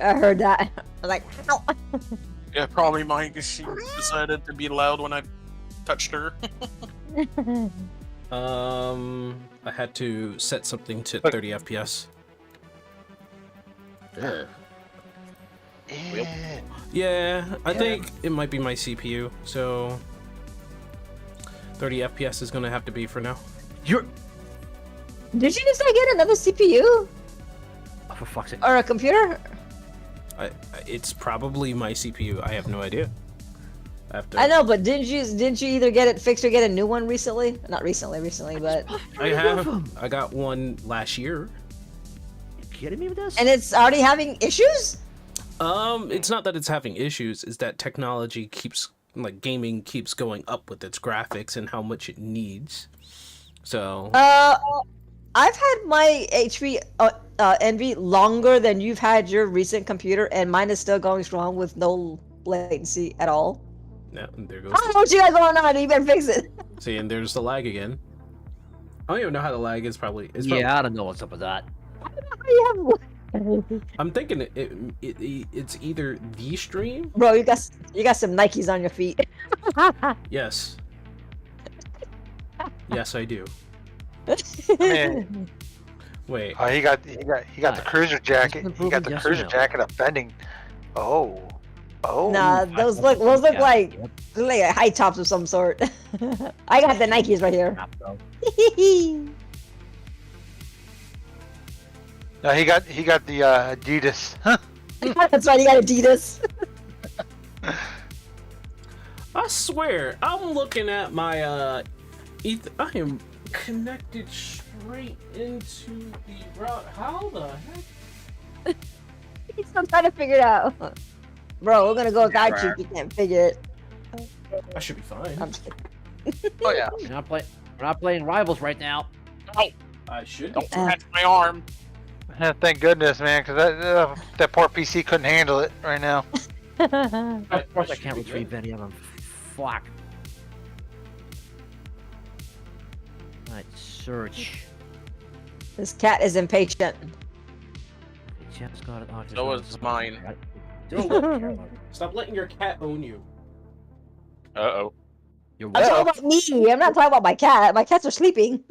I heard that. I'm like, how? Yeah, probably mine because she decided to be loud when I touched her. I had to set something to 30 FPS. Yeah, I think it might be my CPU, so 30 FPS is gonna have to be for now. You're... Did you just get another CPU? Oh, for fuck's sake. Or a computer? It's probably my CPU. I have no idea. I know, but didn't you either get it fixed or get a new one recently? Not recently, but I got one last year. You kidding me with this? and it's already having issues? It's not that it's having issues, it's that technology keeps, like, gaming keeps going up with its graphics and how much it needs. So I've had my HP Envy longer than you've had your recent computer, and mine is still going strong with no latency at all. yeah, and there goes. I don't know what you got going on. You better fix it. See, and there's the lag again. I don't even know how the lag is. Probably. Yeah, I don't know what's up with that. I'm thinking it's either the stream. Bro, you got some Nikes on your feet. Yes. Yes, I do. Man. Wait. Oh, he got the cruiser jacket. He got the cruiser jacket offending. Oh. Nah, those look like high tops of some sort. I got the Nikes right here. No, he got the Adidas. That's right, you got Adidas. I swear, I'm looking at my I am connected straight into the route. How the heck? He's still trying to figure it out. Bro, we're gonna go without you if you can't figure it. I should be fine. I'm just kidding. Oh yeah. We're not playing Rivals right now. I should. Don't touch my arm. Thank goodness, man, because that poor PC couldn't handle it right now. Of course I can't retrieve any of them. Fuck. Alright, search. This cat is impatient. Chap's got it. So is mine. Stop letting your cat own you. Uh-oh. You're I'm talking about me. I'm not talking about my cat. My cats are sleeping.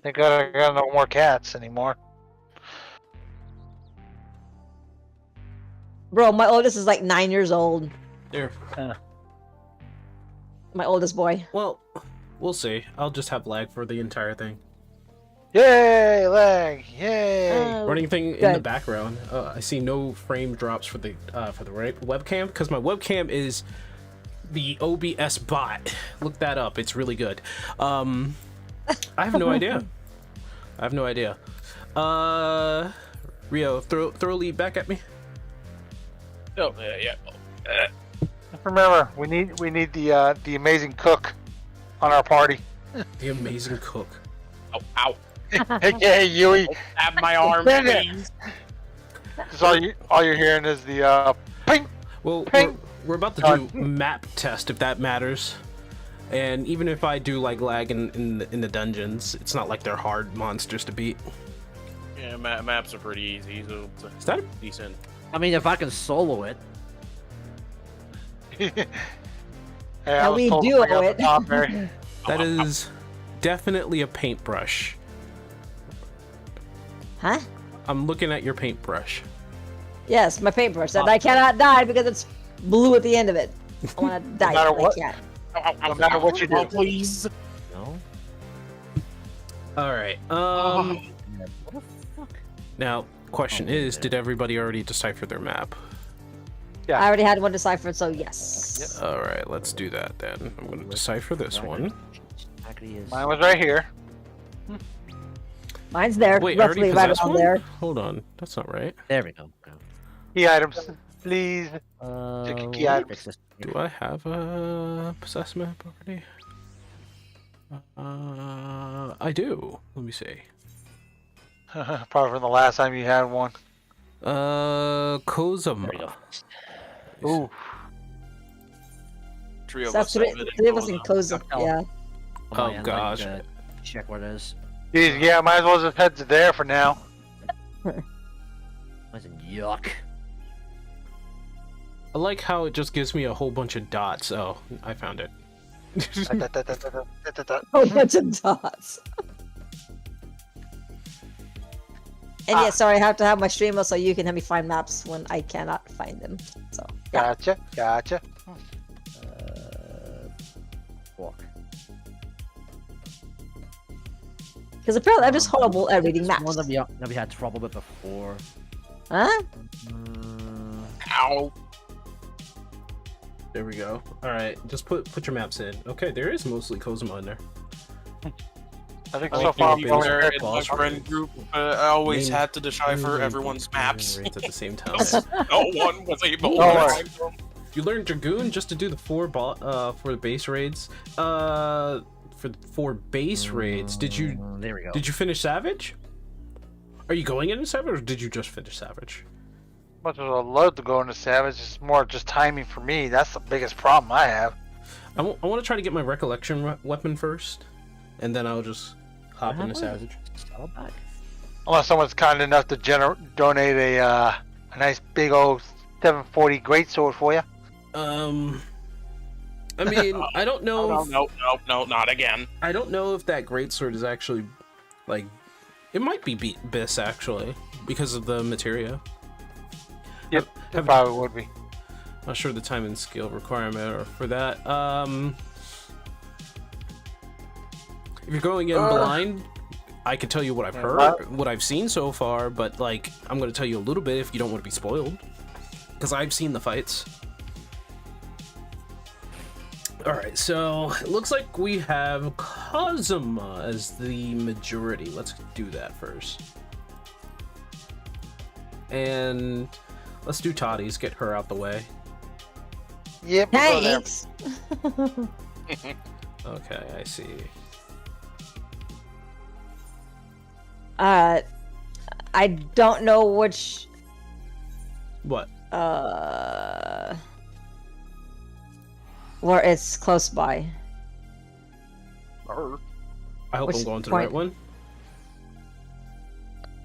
They got no more cats anymore. Bro, my oldest is like 9 years old. There. My oldest boy. Well, we'll see. I'll just have lag for the entire thing. Yay, lag! Yay! Running thing in the background. I see no frame drops for the webcam because my webcam is the OBS bot. Look that up. It's really good. I have no idea. Rio, throw a lead back at me. Oh, yeah. Remember, we need the amazing cook on our party. The amazing cook. Oh, ow. Yeah, Yui. Have my arm, please. Because all you're hearing is the ping. Well, ping. we're about to do map test if that matters. And even if I do like lag in the dungeons, it's not like they're hard monsters to beat. Yeah, maps are pretty easy, so Is that decent. I mean, if I can solo it. Hey, How we do it. That is definitely a paintbrush. Huh? I'm looking at your paintbrush. Yes, my paintbrush. And I cannot die because it's blue at the end of it. I want to die. matter but what. I can't. No matter what you do. Please. No. All right. What the fuck? Now, question is, did everybody already decipher their map? Yeah. I already had one deciphered, so yes. All right, let's do that then. I'm going to decipher this one. Mine was right here. Mine's there, Wait, I already roughly right possessed around one? there. Hold on, that's not right. There we go. Key items, please. Key items. Fix this. Do I have a possessed map already? I do. Let me see. Probably from the last time you had one. Kozama. Ooh. Three of That's us. three of us in Koza. Yeah. Oh, yeah, gosh. like, check what it is. Jeez, yeah, might as well just head to there for now. Listen, yuck. I like how it just gives me a whole bunch of dots. Oh, I found it. Oh, bunch of dots. And yeah, sorry, I have to have my streamer so you can help me find maps when I cannot find them. So yeah. Gotcha. Walk. Because apparently I'm just horrible at reading One maps. that we had trouble with before. Huh? Ow. There we go. All right, just put your maps in. Okay, there is mostly Kozuma in there. I think I so like far the we've only There heard in my boss friend group, I always Main- had to decipher everyone's maps. At the same time. No one was able Don't to worry. find them. You learned Dragoon just to do the for the base raids. For base raids, There we go. did you finish Savage? Are you going into Savage, or did you just finish Savage? much as I'd love to go into Savage, it's more just timing for me. That's the biggest problem I have. I want to try to get my recollection weapon first, and then I'll just hop into Savage. Saddleback. Unless someone's kind enough to donate a nice big old 740 greatsword for you. I mean, I don't know. No, not again. I don't know if that greatsword is actually, like, it might be Biss actually because of the materia. Yep, it probably would be. Not sure the time and skill requirement or for that. If you're going in blind, I can tell you what I've heard, what I've seen so far, but like I'm gonna tell you a little bit if you don't want to be spoiled, because I've seen the fights. All right, so it looks like we have Kazuma as the majority. Let's do that first, and let's do Toddy's. Get her out the way. Yep. we'll go there. Thanks. Okay, I see. I don't know which. What? Where it's close by. Or I hope Which I'm going to the point? right one.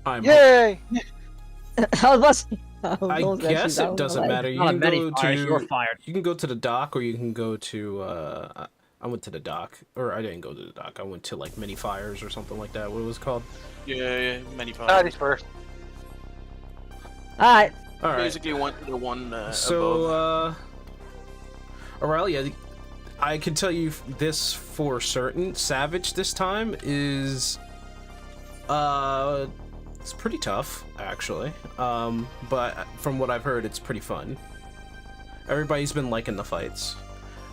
I'm. Yay! I was about to- I was actually guess down it doesn't the line. matter. You Not can many go fires, you're to. fired. You can go to the dock, or you can go to. I went to the dock, or I didn't go to the dock. I went to like mini fires or something like that. What it was called? yeah, many Toddy's times. first. Alright. All right. Basically went to the one above. So, Aurelia, I can tell you this for certain. Savage this time is, it's pretty tough actually. But from what I've heard, it's pretty fun. Everybody's been liking the fights.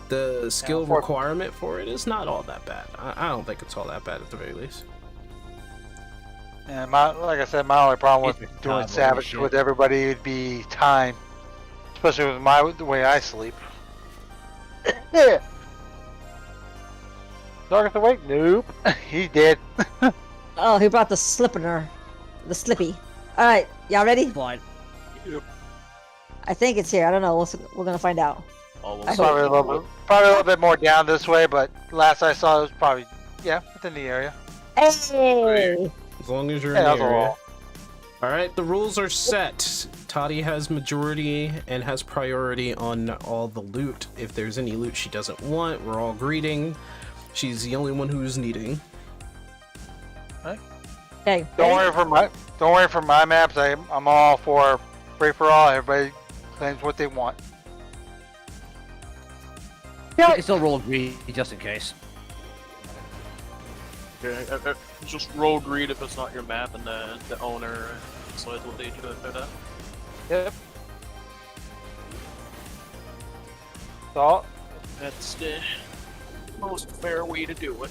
The skill requirement for it is not all that bad. I don't think it's all that bad at the very least. And like I said, my only problem with It's doing time, holy Savage shit. with everybody would be time, especially with the way I sleep. Yeah. Darkest awake? Nope. He's dead. Oh, he brought the slippener. The slippy. Alright, y'all ready? Blind. I think it's here. I don't know. We're gonna find out. Almost I Probably a little bit more down this way, but last I saw it was probably within the area. Hey! As long as you're Yeah, in that's the area. all. All right, the rules are set. Toddy has majority and has priority on all the loot. If there's any loot she doesn't want, we're all greeting. She's the only one who's needing. Okay. Don't worry for my maps. I'm all for free for all. Everybody claims what they want. You can still roll greed just in case. Okay, just roll greed if it's not your map, and the owner decides what they do after that. Yep. So That's the most fair way to do it.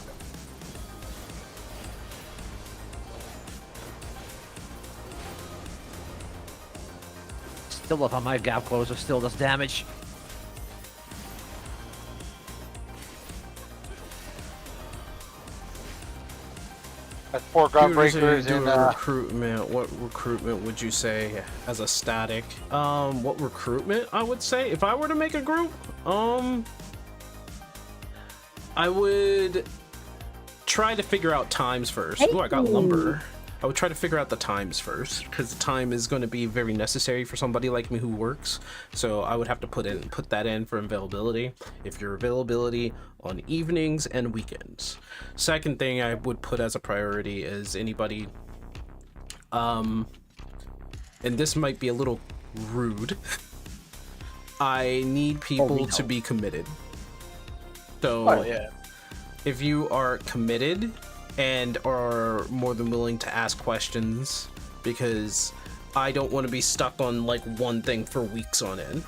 Still up on my gap closer, still does damage. that's 4 gun If you were to breakers do and a recruitment. What recruitment would you say as a static? What recruitment I would say if I were to make a group? I would try to figure out times first. Oh, I got lumber. I would try to figure out the times first, because the time is going to be very necessary for somebody like me who works. So I would have to put that in for availability. If your availability on evenings and weekends. Second thing I would put as a priority is anybody, and this might be a little rude. I need people to be committed. So if you are committed and are more than willing to ask questions, because I don't want to be stuck on like one thing for weeks on end.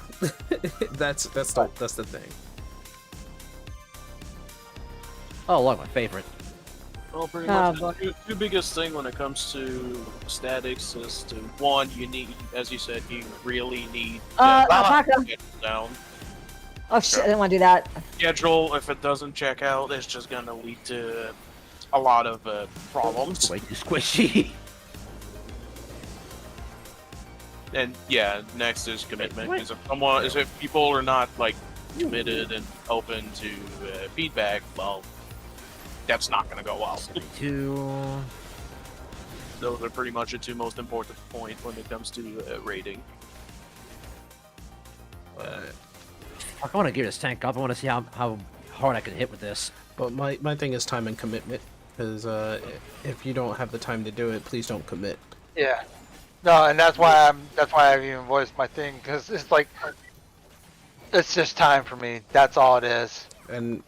that's the thing. Oh, look, my favorite. Well, pretty much the two biggest thing when it comes to statics is to one, you need, as you said, you really need Alpaca. down. Oh shit, I didn't want to do that. Schedule, if it doesn't check out, it's just gonna lead to a lot of problems. Way too squishy. And yeah, next is commitment. Because if people are not like committed and open to feedback, well, that's not gonna go well. 2. Those are pretty much the two most important points when it comes to rating. I want to gear this tank up. I want to see how hard I can hit with this. But my thing is time and commitment, because if you don't have the time to do it, please don't commit. Yeah. No, and that's why I've even voiced my thing, because it's like, it's just time for me. That's all it is. And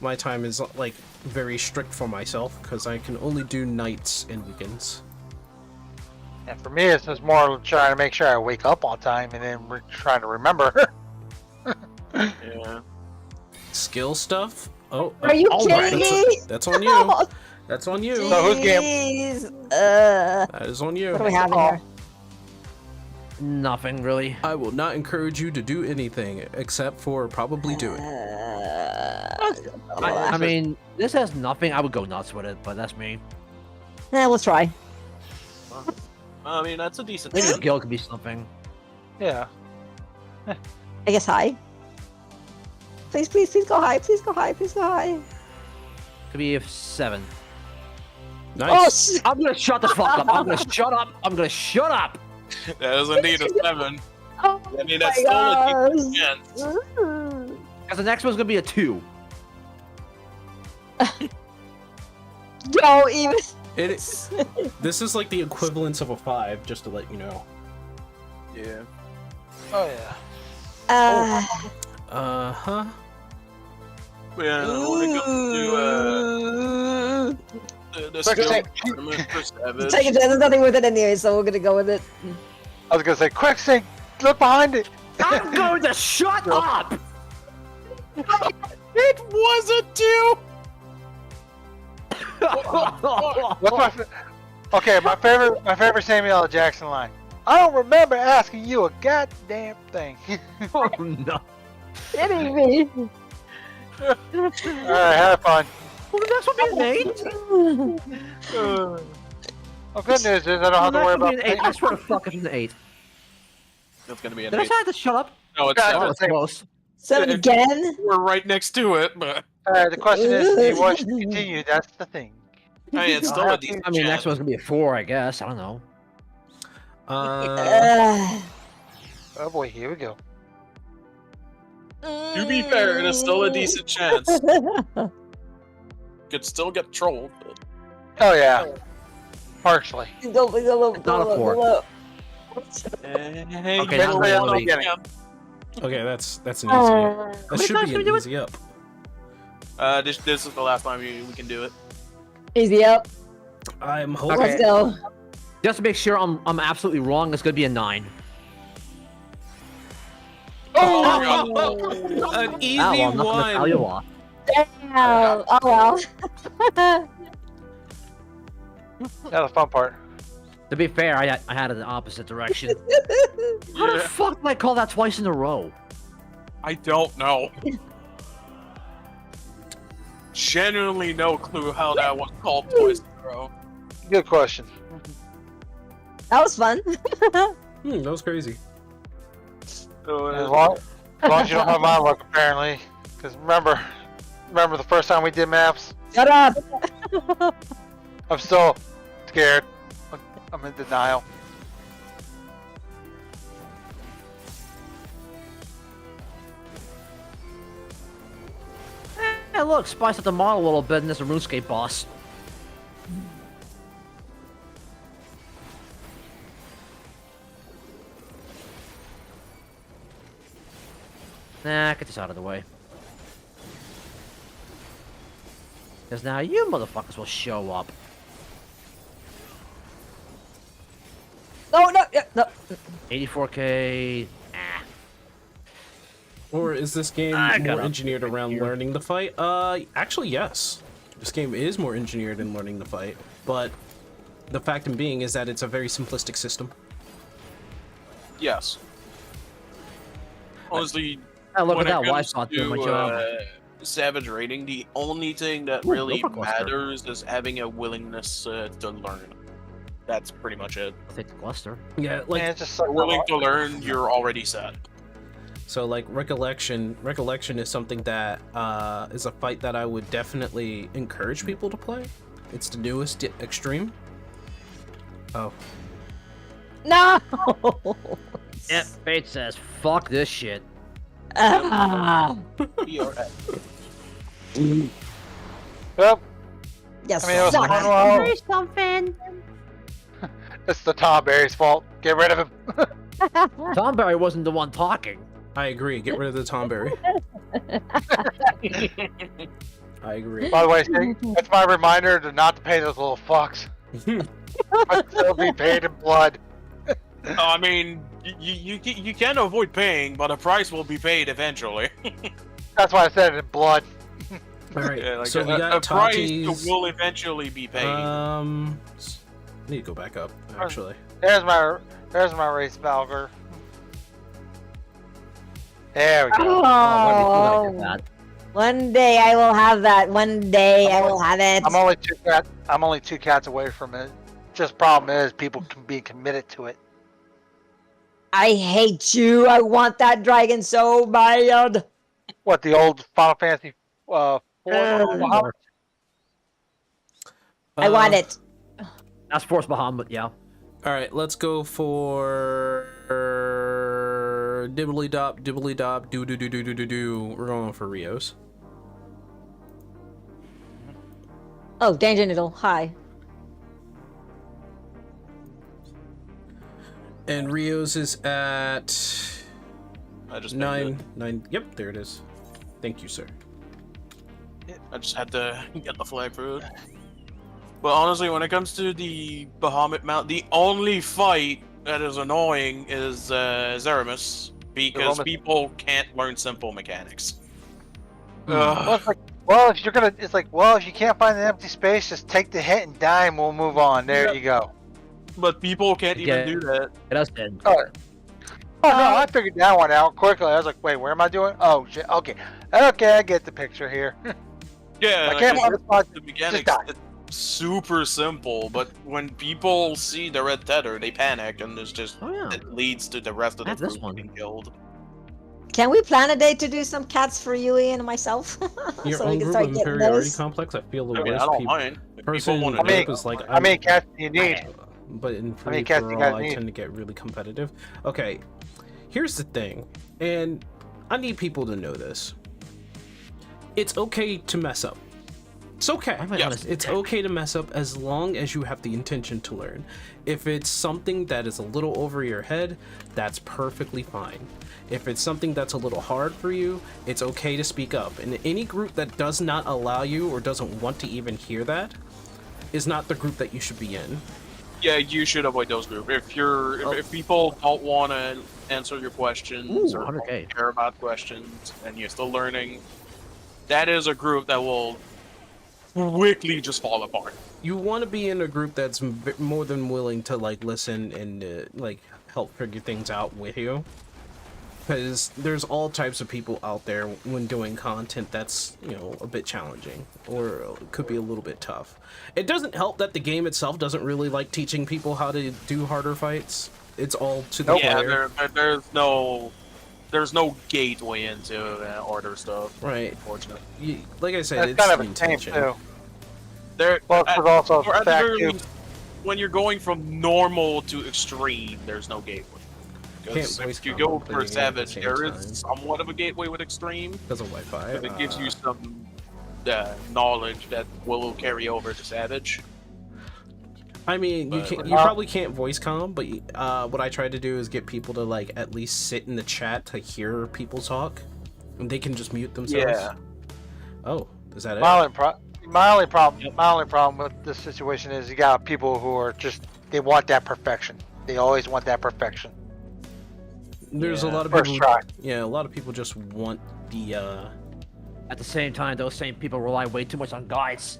my time is like very strict for myself, because I can only do nights and weekends. And for me, it's just more trying to make sure I wake up on time, and then we're trying to remember. Yeah. Skill stuff? Oh, Are you all kidding me? That's on you. That's on you. So whose game? Jeez. That is on you. What do we have in here? Nothing really. I will not encourage you to do anything except for probably do it. I mean, this has nothing. I would go nuts with it, but that's me. Let's try. I mean, that's a decent. Maybe skill could be something. Yeah. I guess high. Please, please, please go high. Please go high. Please go high. Could be a 7. Nice. Oh, I'm gonna shut the fuck up. I'm gonna shut up. I'm gonna shut up. That is indeed a 7. oh I mean, that's still a decent chance. Because the next one's gonna be a 2. Don't even. This is like the equivalence of a 5, just to let you know. Yeah. Oh yeah. Uh-huh. Yeah, when it comes to the skill tournament for Savage, Take it. There's nothing with it anyway, so we're gonna go with it. I was gonna say, quick, sync, look behind it. I'm going to shut up. it was a 2. What's my okay? My favorite Samuel L. Jackson line. I don't remember asking you a goddamn thing. Oh no. Kidding me. All right, have fun. Well, that's what being an 8. Oh, good news is I don't have to worry about. An 8. I swear to fuck if it's an 8. That's gonna be an Did I 8. say I had to shut up? No, it's Yeah, 7. That's close. 7 again? We're right next to it, but The question is, do you want to continue? That's the thing. I mean, it's still a decent I mean, next chance. one's gonna be a 4, I guess. I don't know. Oh boy, here we go. To be fair, it is still a decent chance. Could still get trolled. But... Oh yeah, partially. Go low, It's not a 4. Hey, Okay, you now know, we're yeah, really- yeah. Okay, that's an easy up. That many should times be can we an do easy up. This is the last time we can do it. Easy up. I'm hoping. Let's go. Just to make sure I'm absolutely wrong, it's gonna be a 9. Oh, An easy Oh, well, I'm not gonna tell you one. off. Damn. Oh well. That's the fun part. To be fair, I had it in the opposite direction. How the Yeah. fuck did I call that twice in a row? I don't know. Genuinely no clue how that was called twice in a row. Good question. That was fun. That was crazy. So, As long as you don't have my luck, apparently. Because remember the first time we did maps? Shut up. I'm still scared. I'm in denial. Hey, look, spice up the model a little bit, and there's a RuneScape boss. Nah, get this out of the way. Because now you motherfuckers will show up. No, no, yeah, no. 84k. Or is this game I more gotta engineered around here. learning the fight? Actually, yes. This game is more engineered in learning the fight, but the fact in being is that it's a very simplistic system. Yes. Honestly, Oh, look when at that it wife comes bot doing my to job. Savage rating, the only thing that Ooh, really Nova cluster. matters is having a willingness to learn. That's pretty much it. I'll take the cluster. Yeah, Man, like it's just so Willing to learn, you're already set. so. Like recollection is something that is a fight that I would definitely encourage people to play. It's the newest extreme. Oh, No! Yep, Fate says, fuck this shit. Ah. ERA. Yep. Yes, I mean, it was suck. fun while something. it's the Tom Berry's fault. Get rid of him. Tom Berry wasn't the one talking. I agree. Get rid of the Tomberry. I agree. By the way, Sting, that's my reminder to not to pay those little fucks. But still be paid in blood. I mean, you can avoid paying, but a price will be paid eventually. That's why I said it in blood. All right. Yeah, like So we a got price Tati's. will eventually be paid. I need to go back up actually. There's my race Valgar. There we go. Oh, Oh, that. one day I will have that. One day I will have it. I'm only two cats away from it. Just problem is people can be committed to it. I hate you. I want that dragon so bad. What, the old Final Fantasy 4? Bahamut? I want it. That's Force Bahamut, yeah. All right, let's go for dibbly dop, do do do do do do do. We're going for Rios. Oh, Danger Needle. Hi. And Rios is at I just nine. Yep, there it is. Thank you, sir. I just had to get the flag for it. But honestly, when it comes to the Bahamut mount, the only fight that is annoying is Zeramis, because people can't learn simple mechanics. Well, it's like, well, if you're gonna, it's like, well, if you can't find an empty space, just take the hit and die, and we'll move on. There you go. But people can't even do that. It does dead. Oh no, I figured that one out quickly. I was like, wait, where am I doing? Oh shit. Okay, I get the picture here. Yeah, I can't find the spot. the mechanics. Just die. It's super simple, but when people see the red tether, they panic, and there's just Oh, yeah. it leads to the rest of the That's this group one. getting killed. Can we plan a day to do some cats for Yui and myself? Your so we own can group start of getting inferiority those? complex. I feel the I mean, I worst don't people. mind. If Person people want in to I do mean, group is like how many cats do you need? But in How many free cats for you all, guys I need? tend to get really competitive. Okay, here's the thing, and I need people to know this. It's okay to mess up. It's okay. Why am I Yes, honest? It's okay to mess up as long as you have the intention to learn. If it's something that is a little over your head, that's perfectly fine. If it's something that's a little hard for you, it's okay to speak up. And any group that does not allow you or doesn't want to even hear that is not the group that you should be in. Yeah, you should avoid those groups. If people don't want to answer your questions Ooh, or 100K. don't care about questions, and you're still learning, that is a group that will quickly just fall apart. You want to be in a group that's more than willing to like listen and like help figure things out with you, because there's all types of people out there when doing content that's, you know, a bit challenging or could be a little bit tough. It doesn't help that the game itself doesn't really like teaching people how to do harder fights. It's all to the player. There's no gateway into order stuff. Right. Unfortunately, Like I said, That's it's kind of the a shame intention. too. there. Well, it's also or at the the fact very too. least, when you're going from normal to extreme, there's no gateway. Because Can't if you voice go combo for playing it at the savage, same there time. is somewhat of a gateway with extreme. Because of Wi-Fi. But it gives you some knowledge that will carry over to savage. I mean, But- you probably can't voice comm, but what I tried to do is get people to like at least sit in the chat to hear people talk, and they can just mute themselves. Yeah. Oh, is that it? My only problem with this situation is you got people who are just they want that perfection. They always want that perfection. There's a Yeah. lot of First people. try. Yeah, a lot of people just want the. At the same time, those same people rely way too much on guides.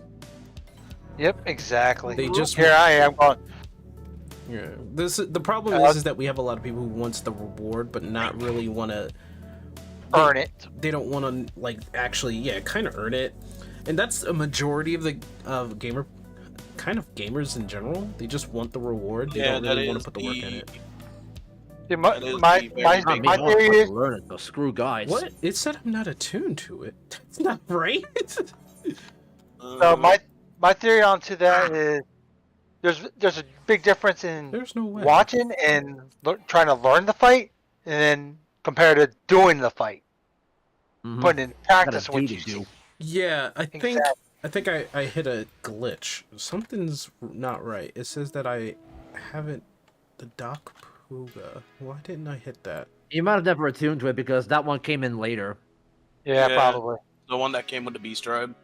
Yep, exactly. They just Here I am going. Yeah. The problem is that we have a lot of people who wants the reward, but not really want to Earn it. They don't want to like actually, kind of earn it, and that's a majority of the gamers in general. They just want the reward. They don't really want to put the work in it. See, That is my the very Not me, my I want theory to is learn it, so screw guides. What? It said I'm not attuned to it. That's not right. so my theory onto that is there's a big difference in There's no way. watching and trying to learn the fight, and then compared to doing the fight, Mhm. putting in Gotta practice do what to you do. see. Yeah, I think Exactly. I hit a glitch. Something's not right. It says that I haven't the Doc Puga. Why didn't I hit that? You might have never attuned to it because that one came in later. Yeah, Yeah. probably. The one that came with the Beast Tribe.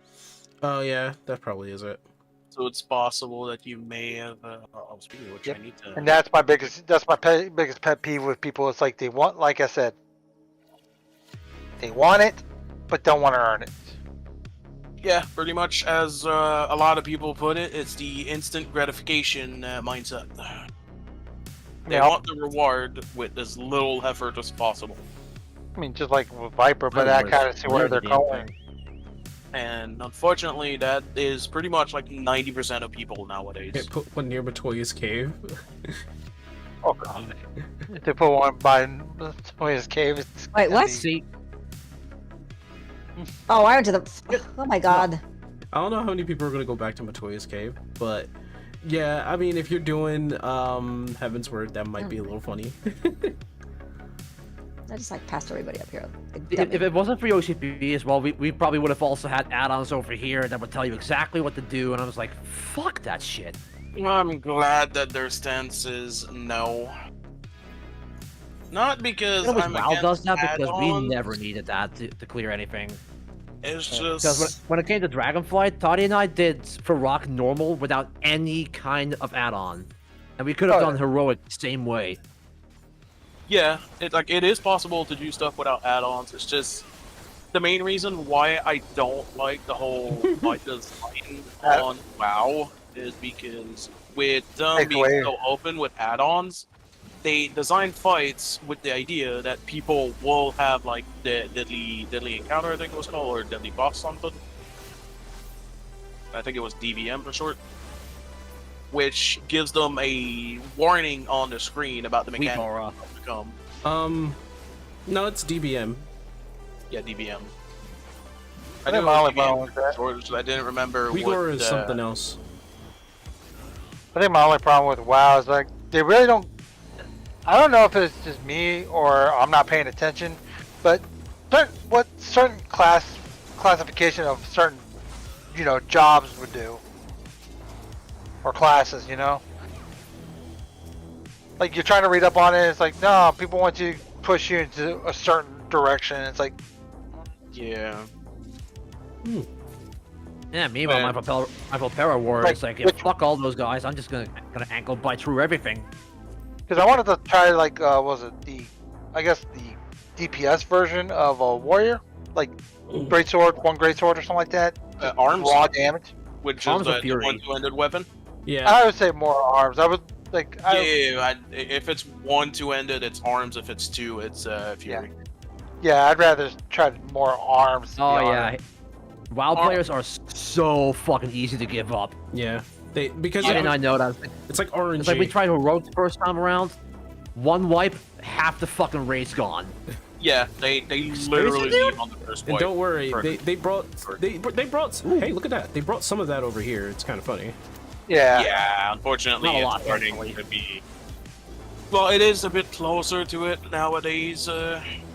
Oh yeah, that probably is it. So it's possible that you may have. Speaking of which, Yep. I need to. And that's my biggest biggest pet peeve with people. It's like they want, like I said, they want it, but don't want to earn it. Yeah, pretty much as a lot of people put it, it's the instant gratification mindset. They Yeah. want the reward with as little effort as possible. I mean, just like with Viper, but I I kind of see where they're going. And unfortunately, that is pretty much like 90% of people nowadays. Can't put one near Matoya's cave. Oh god! If they put one by his cave, it's Wait, gonna what? be- See, Oh, I went to the. Oh my god. I don't know how many people are gonna go back to Matoya's cave, but yeah, I mean, if you're doing Heaven's Word, that might be a little funny. I just like passed everybody up here. Like, if it wasn't for OCP as well, we probably would have also had add-ons over here that would tell you exactly what to do, and I was like, fuck that shit. I'm glad that their stance is no. Not because You know, I'm WoW does against that because we add-ons, never needed that to clear anything. It's Because just when it came to Dragonflight, Toddy and I did for Rock normal without any kind of add-on, and we could have Oh, done yeah. heroic the same way. yeah, it is possible to do stuff without add-ons. It's just the main reason why I don't like the whole fight design on WoW is because with them Take being away. so open with add-ons, they design fights with the idea that people will have like the deadly encounter, I think it was called, or deadly boss something. I think it was DBM for short, which gives them a warning on the screen about the Weak mechanic aura. to come. No, it's DBM. Yeah, DBM. I knew think it my was only DBM problem with that. for short, I didn't remember Uyghur what is something else. I think my only problem with WoW is like they really don't. I don't know if it's just me or I'm not paying attention, but certain classification of certain jobs would do or classes, like you're trying to read up on it. It's like no, people want to push you into a certain direction. It's like Yeah. Yeah, meanwhile, Man. my Popera war Like, is like, yeah, which- fuck all those guys. I'm just gonna ankle bite through everything. because I wanted to try like was it the DPS version of a warrior, like greatsword, one greatsword or something like that. Arms, Raw damage. which Arms is of the Fury. one-two-handed weapon. Yeah. I would say more arms. I would like. If it's one two-ended, it's arms. If it's two, it's Fury. Yeah, I'd rather try more arms. to be Oh honest. yeah, WoW players are so fucking easy to give up. Yeah. Because I didn't know that. it's like RNG. It's like we tried heroic the first time around. One wipe, half the fucking race gone. Yeah, they literally leave on the first and wipe. don't worry, Perfect. they brought hey, look at that. They brought some of that over here. It's kind of funny. Yeah. Yeah, unfortunately, Not a lot, it's starting thankfully. to be. Well, it is a bit closer to it nowadays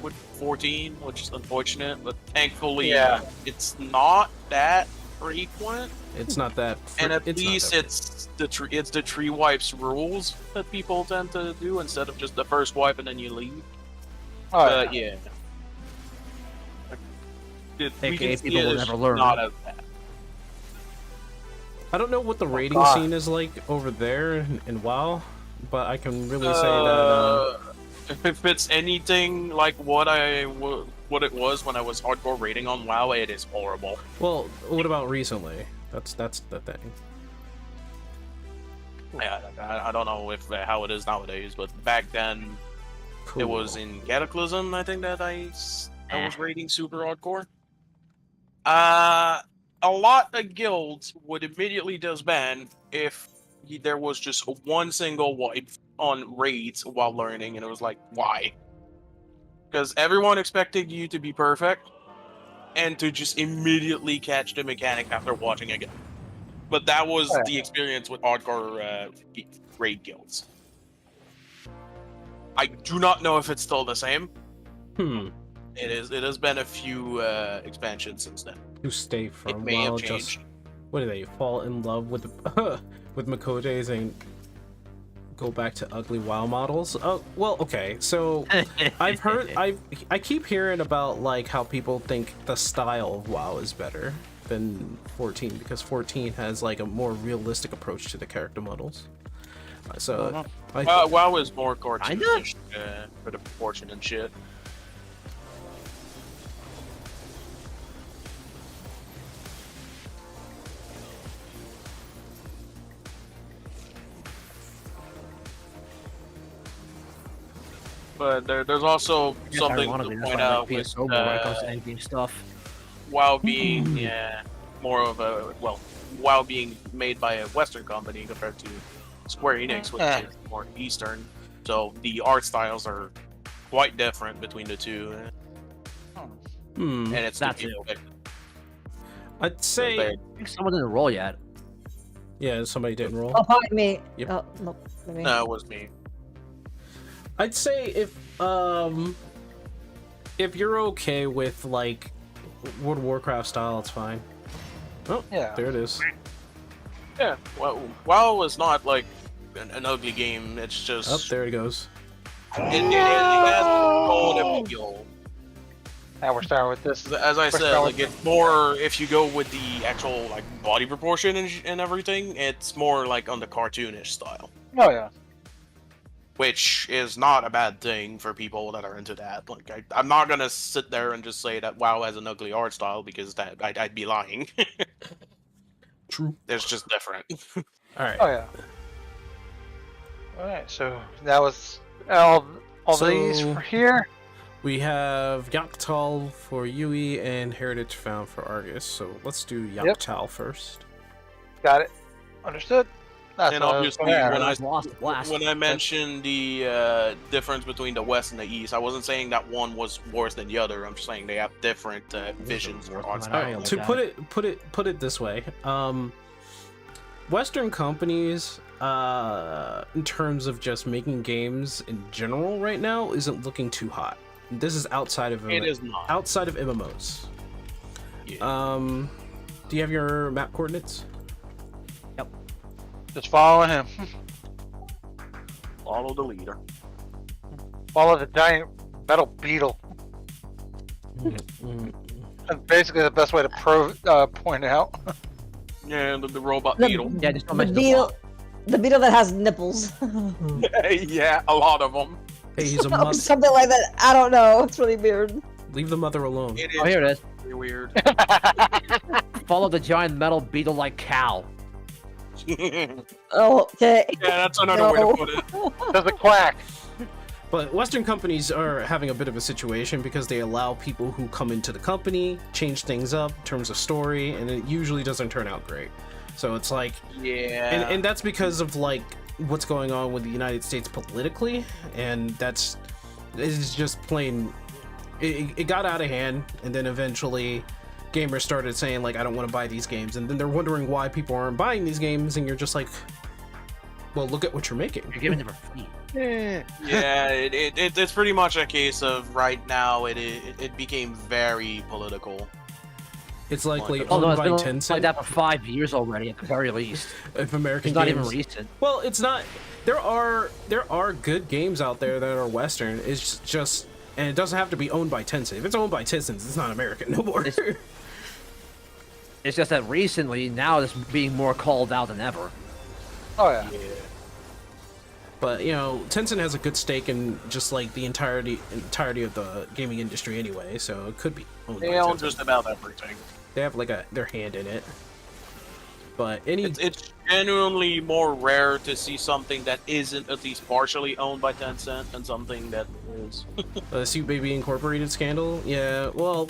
with 14, which is unfortunate, but thankfully, Yeah. it's not that frequent. It's not that. And at it's not least that it's the tree wipes rules that people tend to do instead of just the first wipe and then you leave. Oh, But yeah. We AKA can see people it will as never learn. not as bad. I don't know what the rating God. scene is like over there in WoW, but I can really say that. If it's anything like what it was when I was hardcore rating on WoW, it is horrible. Well, what about recently? That's the thing. Yeah, I don't know if how it is nowadays, but back then it was in Cataclysm. I think that I was rating super hardcore. A lot of guilds would immediately disband if there was just one single wipe on raids while learning, and it was like, why? Because everyone expected you to be perfect and to just immediately catch the mechanic after watching again. But that was the experience with hardcore raid guilds. I do not know if it's still the same. It has been a few expansions since then. You stay for It a may while, have changed. just what do they fall in love with with Makotes and go back to ugly WoW models? Oh well, okay. So I've heard I keep hearing about like how people think the style of WoW is better than 14 because 14 has like a more realistic approach to the character models. So WoW is more cartoonish for the proportion and shit. But there's also something to point out with PSO when it comes to endgame stuff. WoW being more of a WoW being made by a Western company compared to Square Enix, which is more Eastern. So the art styles are quite different between the two. And it's That's to be it. expected. I'd say I think someone didn't roll yet. yeah, somebody didn't roll. Oh, pardon me. Yep. Oh, no. Let me... No, it was me. I'd say if you're okay with like World of Warcraft style, it's fine. Oh, Yeah. there it is. Yeah, well, WoW is not like an ugly game. It's just Oh, there it goes. it has its own appeal. Now we're starting with this. As I We're said, starting like with- it's more if you go with the actual like body proportion and everything. It's more like on the cartoonish style, Oh yeah. which is not a bad thing for people that are into that. Like I'm not gonna sit there and just say that WoW has an ugly art style because that I'd be lying. True. It's just different. All right. Oh yeah. All right. So that was all these So- for here. We have Yaktal for Yui and Heritage Found for Argus. So let's do Yaktal first. Got it. Understood. That's And what I was obviously, gonna when ask. I Lost the blast. when I mentioned the difference between the West and the East, I wasn't saying that one was worse than the other. I'm just saying they have different visions or art All All right, right, styles. to like put it this way, Western companies, in terms of just making games in general right now, isn't looking too hot. This is outside of It is not. outside of MMOs. Yeah. Do you have your map coordinates? Just follow him. Follow the leader. Follow the giant metal beetle. That's basically the best way to point out. Yeah, the robot The- beetle. Yeah, just don't The mention the beetle, plot. the beetle that has nipples. Yeah, a lot of them. Hey, he's a mother. Something like that. I don't know. It's really weird. Leave the mother alone. It Oh, here it is. really weird. Follow the giant metal beetle-like cow. Yeah, Oh, okay. that's another way to put it. Does it quack? But Western companies are having a bit of a situation because they allow people who come into the company change things up in terms of story, and it usually doesn't turn out great. So it's like, Yeah. and that's because of like what's going on with the United States politically, and it's just plain. It got out of hand, and then eventually gamers started saying like, I don't want to buy these games, and then they're wondering why people aren't buying these games, and you're just like, well, look at what you're making. You're giving them for free. Yeah, it's pretty much a case of right now it became very political. It's likely Oh no, owned it's by been Tencent. like that for 5 years already, at the very least. If American It's not games, even recent. well, it's not. There are good games out there that are Western. It's just, and it doesn't have to be owned by Tencent. If it's owned by Tencent, it's not American no more. It's just that recently, now it's being more called out than ever. Oh yeah. But you know, Tencent has a good stake in just like the entirety of the gaming industry anyway, so it could be owned by They own Tencent. just about everything. They have like their hand in it. But any It's genuinely more rare to see something that isn't at least partially owned by Tencent than something that is. Suit Baby Incorporated scandal, yeah. Well,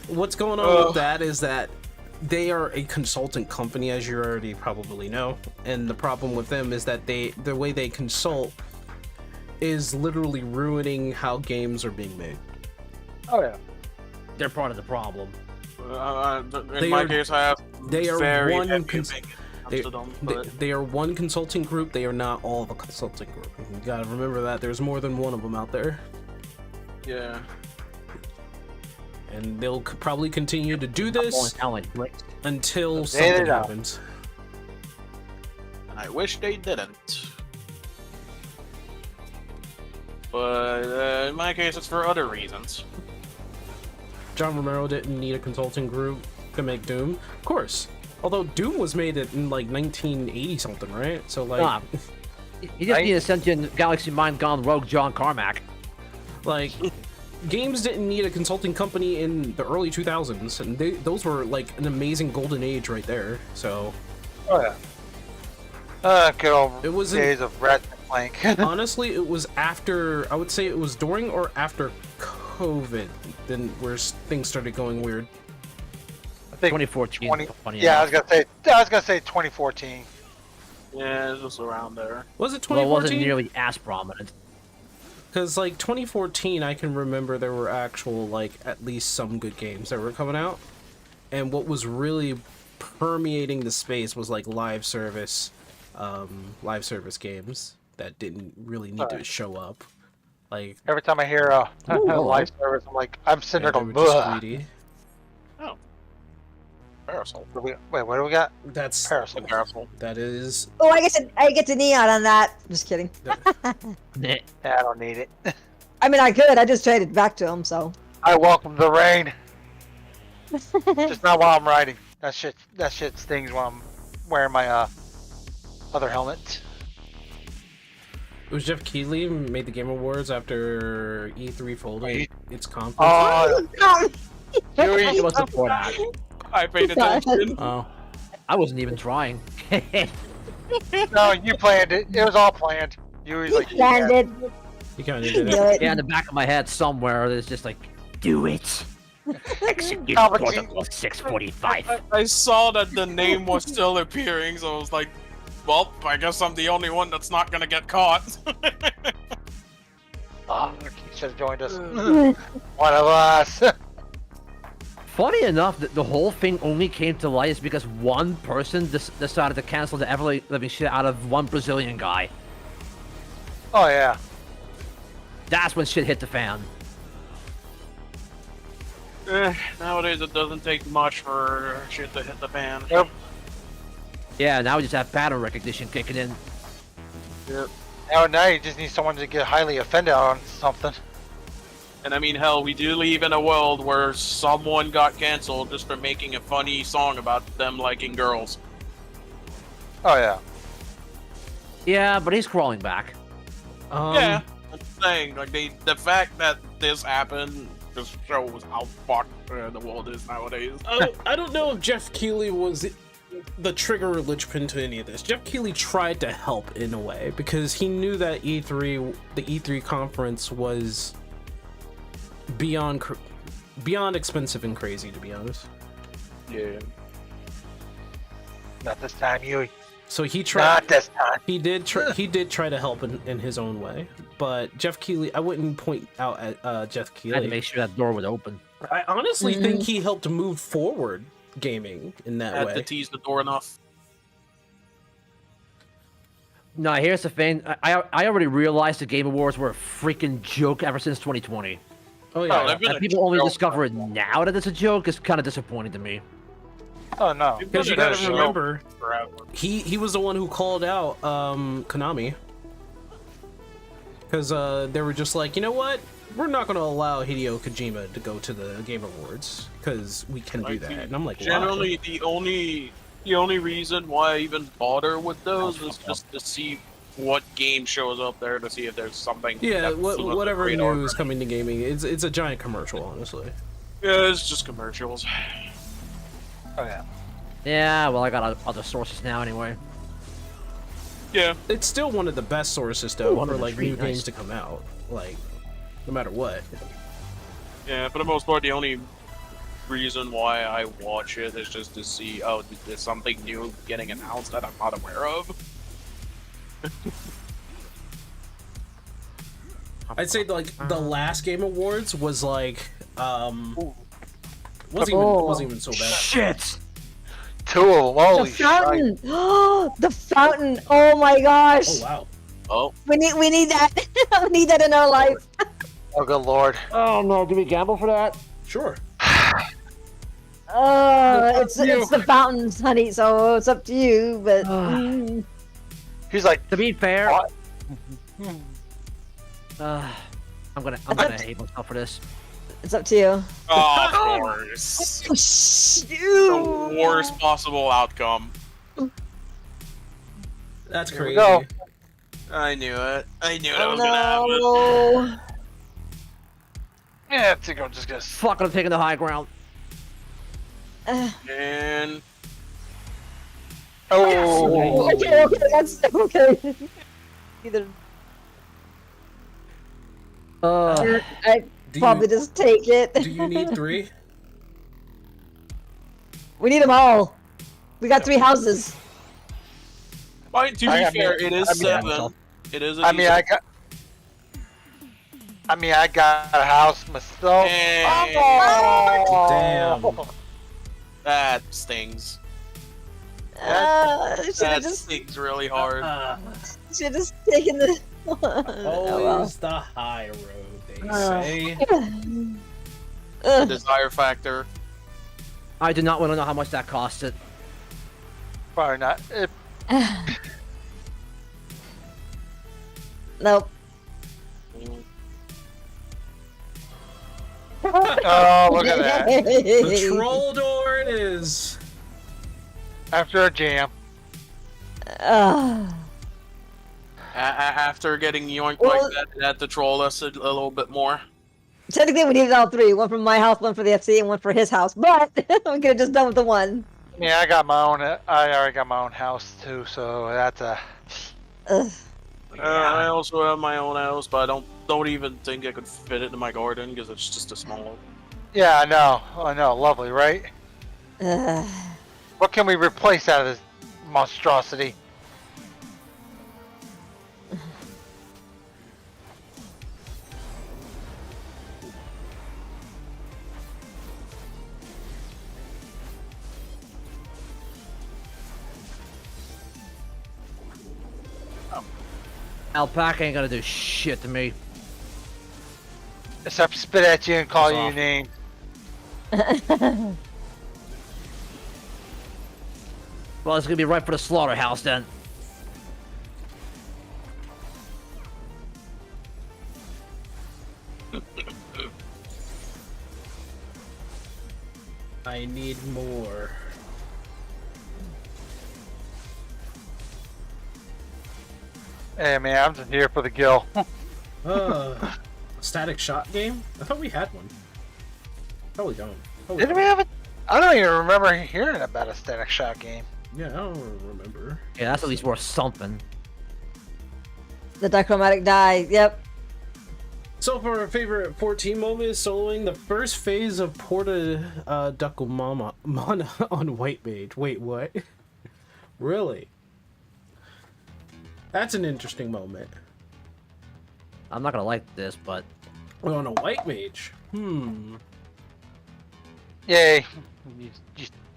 what's going on with that is that they are a consultant company, as you already probably know, and the problem with them is that the way they consult is literally ruining how games are being made. Oh yeah. They're part of the problem. In my case, I have they are very one heavy cons- opinion when it They, comes to them, they, but they are one consulting group. They are not all the consulting group. You gotta remember that there's more than one of them out there, yeah. and they'll probably continue to do Only this talent, right? until They something did it out. happens. I wish they didn't. But in my case, it's for other reasons. John Romero didn't need a consulting group to make Doom, of course. Although Doom was made in like 1980 something, right? So like, Nah. You just need a sentient galaxy mind gone rogue John Carmack. like games didn't need a consulting company in the early 2000s, and those were like an amazing golden age right there. So Oh yeah. Good old It wasn't- days of Ratchet and Clank. honestly, it was after, I would say it was during or after COVID, then where things started going weird. I think 2014. 20 funny yeah, enough. I was gonna say 2014. Yeah, it's just around there. Was it Well, it wasn't 2014? nearly as prominent. Because like 2014, I can remember there were actual like at least some good games that were coming out, and what was really permeating the space was like live service games that didn't really need to Right. show up. Like Every time I hear hello. live service, I'm like, I'm sitting yeah, there they going, were just "Ugh." greedy. Parasol. Wait, what do we got? That's Parasol. Parasol. that is Oh, I get to Neon on that. Just kidding. Nah. Yeah, I don't need it. I mean, I could. I just traded back to him, so. I welcome the rain. Just not while I'm riding. That shit stings when I'm wearing my other helmet. it was Jeff Keighley made the Game Awards after E3 folded Wait. its conference. Oh, It was before that. I paid attention. Oh. I wasn't even trying. no, you planned it. It was all planned. You was like, Planned it. You kind of did Do it. it. Yeah, in the back of my head somewhere, there's just like, do it. Execute Palpatine. Protocol 645. I saw that the name was still appearing, so I was like, well, I guess I'm the only one that's not gonna get caught. oh, you should have joined us. One of us. Funny enough, the whole thing only came to light is because one person decided to cancel the ever-living shit out of one Brazilian guy. Oh yeah. That's when shit hit the fan. Nowadays, it doesn't take much for shit to hit the fan. Yep. Yeah, now we just have pattern recognition kicking in. Now you just need someone to get highly offended on something. And I mean, hell, we do live in a world where someone got canceled just for making a funny song about them liking girls. Oh yeah. Yeah, but he's crawling back. Yeah, I'm saying, like, the fact that this happened just shows how fucked the world is nowadays. I don't know if Jeff Keighley was the trigger or linchpin to any of this. Jeff Keighley tried to help in a way because he knew that the E3 conference was beyond expensive and crazy, to be honest. Yeah. Not this time, Yui. So he tried. Not this time. He did try to help in his own way, but Jeff Keighley, I wouldn't point out at Jeff I had to Keighley. make sure that door was open. I honestly think he helped move forward gaming in that Had way. to tease the door enough. No, here's the thing. I already realized the Game Awards were a freaking joke ever since 2020. Oh Oh, yeah, they've been That a people only joke. discover it now that it's a joke is kind of disappointing to me. Oh no. because you They've been gotta a joke remember, forever. he was the one who called out Konami. Because they were just like, you know what? We're not going to allow Hideo Kojima to go to the Game Awards because we can do that. And I'm like, Generally, the only reason why I even bother with those is just to see what game shows up there, to see if there's something. yeah, that flew under the whatever radar. news coming to gaming, it's a giant commercial, honestly. Yeah, it's just commercials. Oh yeah. Yeah, well, I got other sources now anyway. Yeah, It's still one of the best sources though Ooh, for like new 103, nice. games to come out, like no matter what. yeah. For the most part, the only reason why I watch it is just to see, oh, there's something new getting announced that I'm not aware of. I'd say like the last Game Awards was like wasn't even so bad. Shit! Two of them. The Holy shit. fountain. The fountain. Oh my gosh. Oh wow. Oh, We need that. We need that in our life. Oh good lord. Oh no, do we gamble for that? Sure. It's the fountains, honey. So it's up to you. But He's like, To be fair, what? I'm gonna hate myself for this. it's up to you. of course. Oh, shoot. The worst possible outcome. That's Here we crazy. go. I knew it. I knew it Oh, was gonna happen. no. Yeah, I think I'm just gonna. Fuck, I'm taking the high ground. And Oh. Okay, that's okay. Either I Do probably you, just take it. do you need 3? We need them all. We got 3 houses. to be fair, it is 7. It is. I mean, I got a house myself. Hey. Damn. That stings. Should have That just stings really hard. should just taken the. Always the high road, they say. Desire factor. I do not want to know how much that costed. Probably not. Nope. Oh, look at that. The troll door it is. After a jam. After getting yoinked Well- like that, it had to troll us a little bit more. Technically, we needed all 3. One from my house, one for the FC, and one for his house. But we could have just done with the one. Yeah, I got my own. I already got my own house too, so that's a. Ugh. I also have my own house, but I don't even think I could fit it in my garden because it's just a small. Yeah, I know. I know. Lovely, right? Ugh. What can we replace out of this monstrosity? Alpaca ain't gonna do shit to me. Except spit at you and call Piss you your off. name. Well, it's gonna be right for the slaughterhouse then. I need more. Hey man, I'm just here for the gill. Static shot game? I thought we had one. Probably don't. Probably Didn't we have it? I don't even remember hearing about a static shot game. Yeah, I don't remember. Yeah, that's at least worth something. The dichromatic dye. Yep. So for our favorite 14 moment is soloing the first phase of Porta Mana on White Mage. Wait, what? Really? That's an interesting moment. I'm not gonna like this, but We're on a white mage. Yay.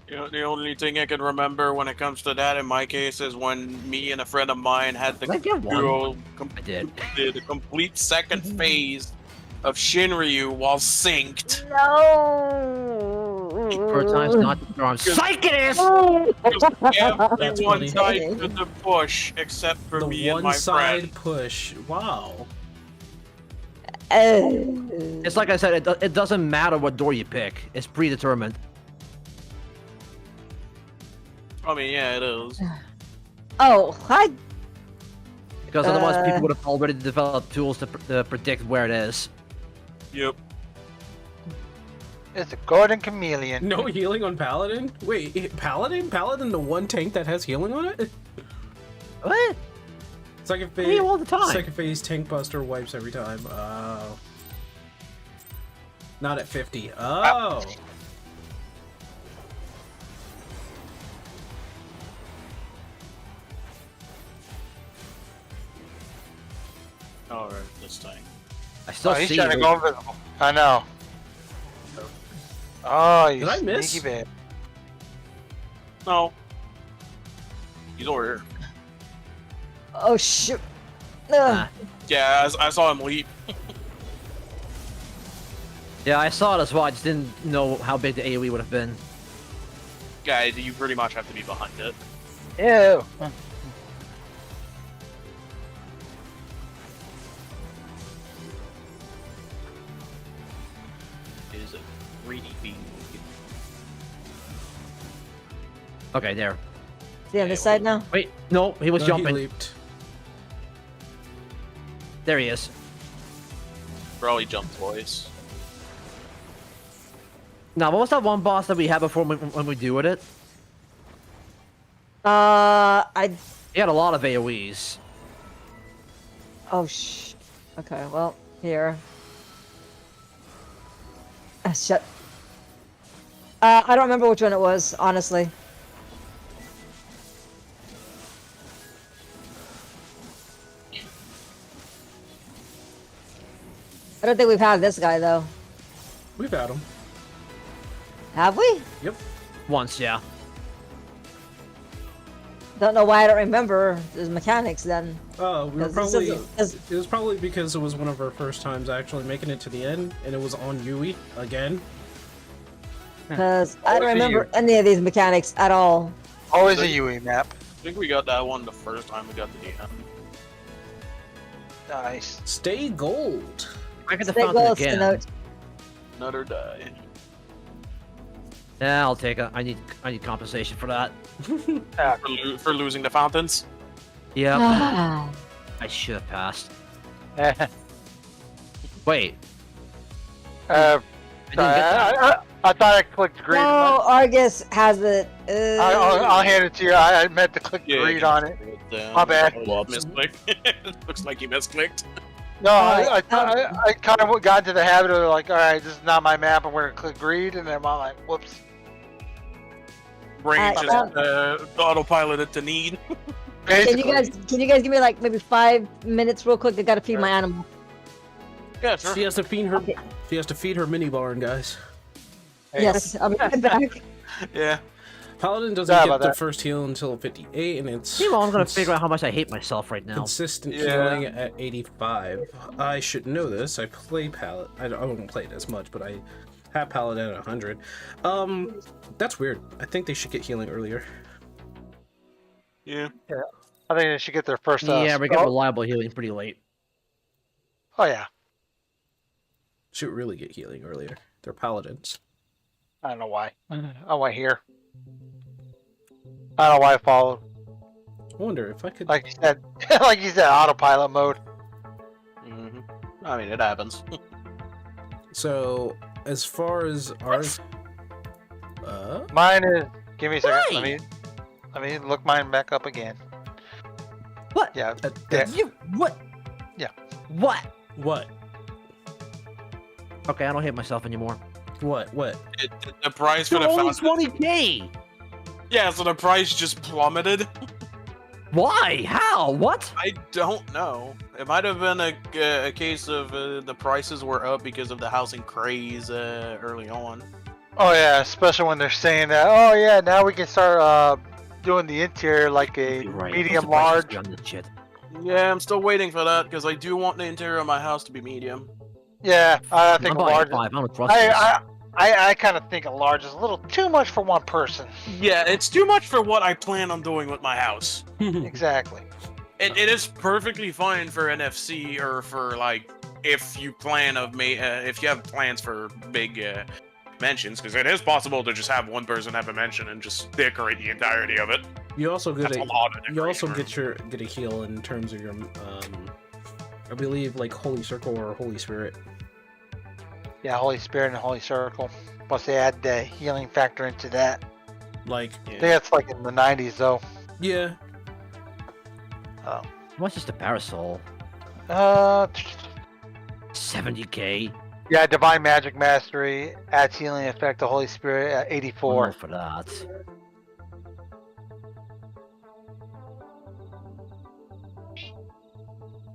You know, the only thing I can remember when it comes to that in my case is when me and a friend of mine had the Did I get one? duo I did. the complete second phase of Shinryu while synced. No. For times not to throw on psych it is! Everyone funny. died to the push except for The me and one my side friend. push. Wow. It's like I said, it doesn't matter what door you pick. It's predetermined. I mean, yeah, it is. Oh, hi. Because otherwise people would have already developed tools to predict where it is. Yep. It's a Gordon Chameleon. No healing on Paladin? Wait, Paladin? Paladin, the one tank that has healing on it? What? Second I phase. heal all the time. Second phase tank buster wipes every time. Oh. Not at 50. Oh. Alright, this time. I still Oh, he's see trying to you. go invisible. I know. Oh, you Did I miss? sneaky bit. No. He's over here. Oh shoot. Ah. Yeah, I saw him leap. Yeah, I saw it as well. I just didn't know how big the AoE would have been. Yeah, you pretty much have to be behind it. Ew. It is a greedy being. Okay, there. See on this side now? Wait, no, he was No, jumping. He leaped. There he is. Probably jumped twice. Now, what was that one boss that we had before when we do it? I. He had a lot of AoEs. Oh Okay, well, here. Shut. I don't remember which one it was, honestly. I don't think we've had this guy though. We've had him. Have we? Yep. Once, yeah. Don't know why I don't remember his mechanics then. We were 'Cause this probably. isn't- this- It was probably because it was one of our first times actually making it to the end, and it was on Yui again. Because I don't Always a remember you. any of these mechanics at all. Always a UE map. I think we got that one the first time we got to the end. Nice. Stay gold. I get the Stay fountain gold, again. Stenote. Another die. Yeah, I'll take it. I need compensation for that. Ah, For losing the fountains. Yeah, Ah. I should have passed. eh. Wait, uh, I didn't get that. I thought I clicked green. No, but Argus has it. I'll hand it to you. I meant to click Yeah, green on it. My bad. Misclicked. Looks like you misclicked. No, I Alright, kind of got into the habit of like, all right, this is not my map. I'm going to click green, and then I'm like, whoops. Brain Alright, just autopiloted to need. Can you Basically. guys give me like maybe 5 minutes real quick? I gotta feed my animal. Yeah, sure. She has to feed her. She has to feed her mini barn, guys. Hey. Yes, I'll be right back. Yeah. Paladin doesn't Sorry get about their that. first heal until 58, and it's Meanwhile, I'm gonna figure out how much I hate myself right now. consistent Yeah. healing at 85. I should know this. I play Paladin. I don't play it as much, but I have Paladin at 100. That's weird. I think they should get healing earlier. Yeah. I think they should get their first. Yeah, we get spell. reliable healing pretty late. Oh yeah. Should really get healing earlier. They're Paladins. I don't know why. I went here. I don't know why I followed. I wonder if I could. Like you said, like you said, autopilot mode. hmm I mean, it happens. So, as far as ours. Mine is. Give me a second. Why? Let me look mine back up again. What? Yeah. That's- You what? Yeah. What? What? Okay, I don't hate myself anymore. What? The price for You're the only fountain. 20k. Yeah, so the price just plummeted. Why? How? What? I don't know. It might have been a case of the prices were up because of the housing craze early on. Oh yeah, especially when they're saying that. Oh yeah, now we can start doing the interior like a You're right. medium What's the price large. on this shit? Yeah, I'm still waiting for that because I do want the interior of my house to be medium. Yeah, I think I'm a buying large. 5. I don't trust this. I kind of think a large is a little too much for one person. Yeah, it's too much for what I plan on doing with my house. Exactly. It is perfectly fine for NFC or for like if you plan of if you have plans for big mansions, because it is possible to just have one person have a mansion and just decorate the entirety of it. You also get That's a a lot of you also decoration. get a heal in terms of your I believe like Holy Circle or Holy Spirit. Yeah, Holy Spirit and Holy Circle. Plus they add the healing factor into that. Like I think that's like in the 90s though. yeah, Oh. What's just a parasol? 70k. Yeah, Divine Magic Mastery adds healing effect to Holy Spirit at 84. Oh, for that.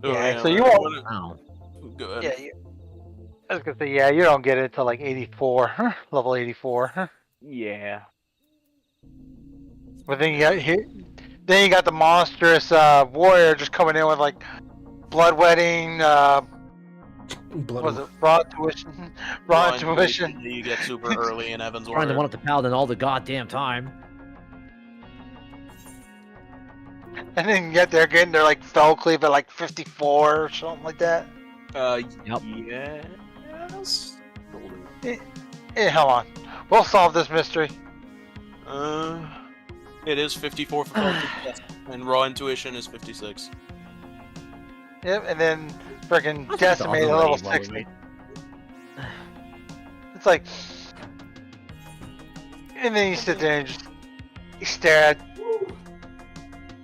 Yeah, so you won't. Wow. Good. Yeah, I was gonna say, yeah, you don't get it till like 84, level 84. Yeah. But then then you got the monstrous warrior just coming in with like bloodwetting. blood. Was it raw tuition? Raw tuition. You get super early in Evan's Trying to order. one up the paladin all the goddamn time. And then yet they're getting their like fell cleave at like 54 or something like that. Yep. Yes. Hey, hold on. We'll solve this mystery. It is 54 for focus, and raw intuition is 56. Yep, and then freaking That's decimated the level other way, 60. It's like, and then you sit there and just you stare at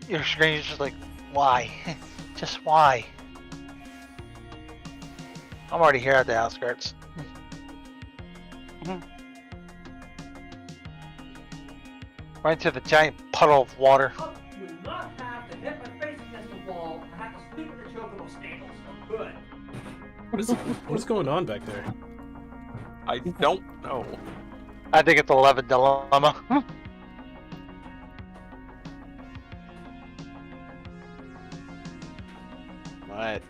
your screen. You're just like, why? Just why? I'm already here at the outskirts. Right into the giant puddle of water. Do not have to hit my face against the wall and have to sleep with the chocobo stables. I'm good. What's going on back there? I don't know. I think it's 11 dilemma. What?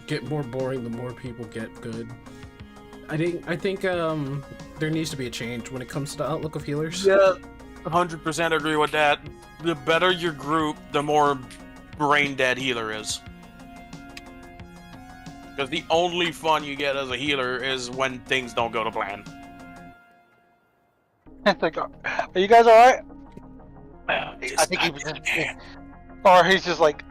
Get more boring the more people get good. I think there needs to be a change when it comes to the outlook of healers. Yeah, 100% agree with that. The better your group, the more brain dead healer is. Because the only fun you get as a healer is when things don't go to plan. It's like, are you guys alright? I think he was just, or he's just like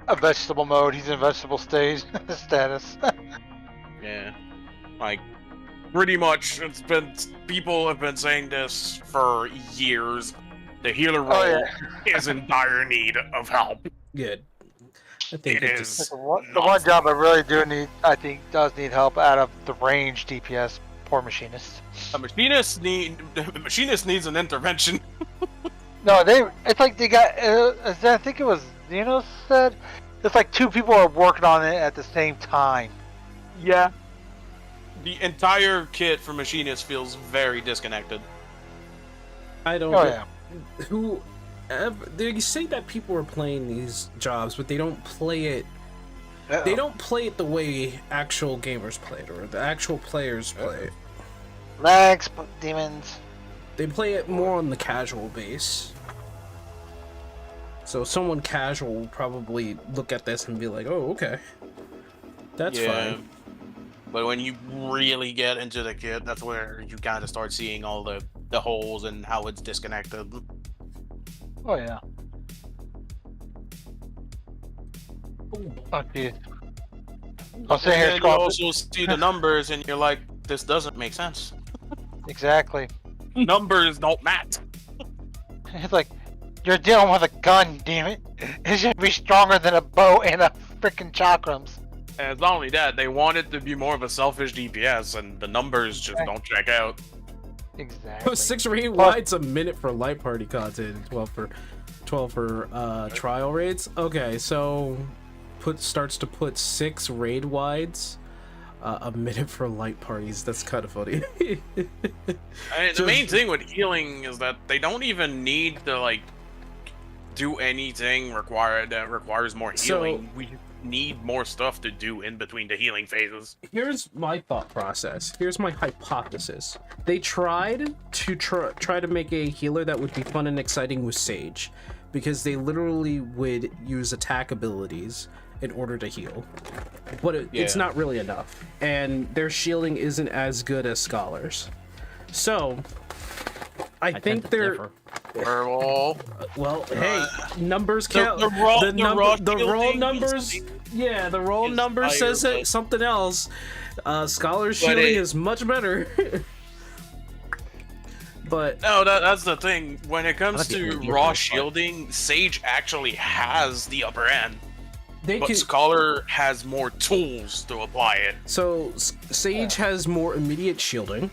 a vegetable mode. He's in vegetable stage status. Yeah. Like, pretty much, people have been saying this for years. The healer role is in dire need of help. Good. I think It it is. just The one job I really do need, I think, does need help out of the range DPS. Poor machinist. A machinist needs an intervention. No, it's like they got. I think it was Xenos said. It's like 2 people are working on it at the same time. Yeah. The entire kit for machinist feels very disconnected. I don't. Oh yeah. They say that people are playing these jobs, but they don't play it. They don't play it the way actual gamers play it, or the actual players play it. Lags, demons. They play it more on the casual base. So someone casual will probably look at this and be like, "Oh, okay, that's fine." But when you really get into the kit, that's where you kind of start seeing all the holes and how it's disconnected. Oh yeah. Oh geez. I'm sitting here And you scrolling. also see the numbers, and you're like, "This doesn't make sense. Exactly. Numbers don't match." It's like you're dealing with a gun, damn it. It should be stronger than a bow and a freaking chakrams. And it's not only that, they want it to be more of a selfish DPS, and the numbers just don't check out. Exactly. 6 raid wides, a minute for light party content, 12 for trial raids. Okay, so starts to put 6 raid wides, a minute for light parties. That's kind of funny. The main thing with healing is that they don't even need to like do anything that requires more healing. We need more stuff to do in between the healing phases. Here's my thought process. Here's my hypothesis. They tried to try to make a healer that would be fun and exciting with Sage, because they literally would use attack abilities in order to heal, but it's not really enough, and their shielding isn't as good as Scholars. So I think they're Well, hey, numbers count. The raw numbers. Yeah, the raw number says it, something else. Scholar's shielding is much better. But no, that's the thing. When it comes to raw shielding, Sage actually has the upper end. But Scholar has more tools to apply it. So Sage has more immediate shielding,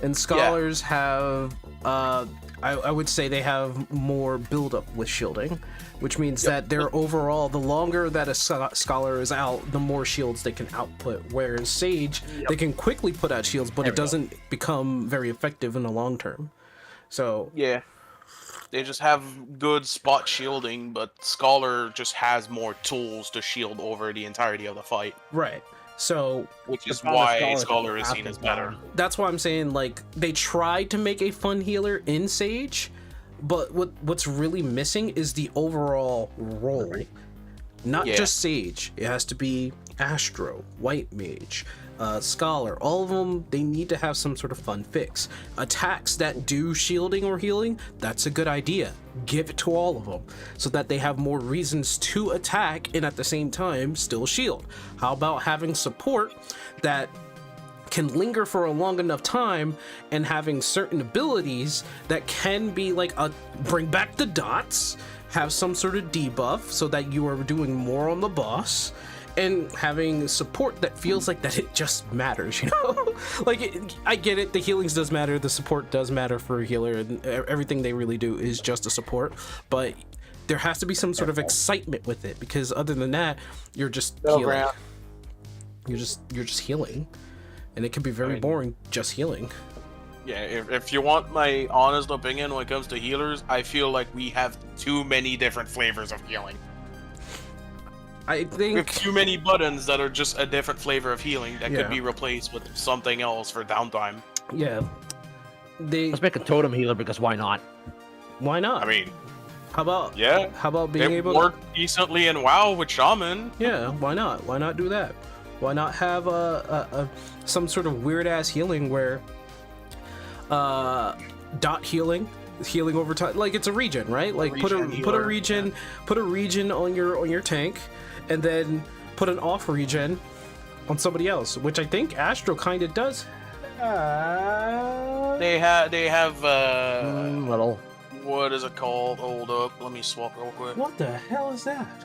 and Scholars have, I would say they have more build-up with shielding, which means that they're overall, the longer that a Scholar is out, the more shields they can output. Whereas Sage, they can quickly put out shields, but it doesn't become very effective in the long term. So yeah. They just have good spot shielding, but Scholar just has more tools to shield over the entirety of the fight. Right. So, which is why Scholar is seen as better. That's why I'm saying, like, they tried to make a fun healer in Sage, but what's really missing is the overall role. Not just Sage. It has to be Astro, White Mage, Scholar. All of them, they need to have some sort of fun fix. Attacks that do shielding or healing, that's a good idea. Give it to all of them so that they have more reasons to attack and at the same time still shield. How about having support that can linger for a long enough time and having certain abilities that can be like bring back the dots, have some sort of debuff so that you are doing more on the boss, and having support that feels like that it just matters, you know? Like, I get it, the healings does matter, the support does matter for a healer, and everything they really do is just a support, but there has to be some sort of excitement with it, because other than that, you're just healing. You're just healing, and it can be very boring just healing. Yeah, if you want my honest opinion when it comes to healers, I feel like we have too many different flavors of healing. I think with too many buttons that are just a different flavor of healing that could be replaced with something else for downtime. Yeah. Let's make a totem healer, because why not? Why not? I mean, how about being able to work decently in WoW with Shaman? Yeah, why not? Why not do that? Why not have some sort of weird ass healing where dot healing over time, like it's a regen, right? Like put a regen on your tank, and then put an off regen on somebody else, which I think Astro kind of does. They have little. What is it called? Hold up, let me swap real quick. What the hell is that?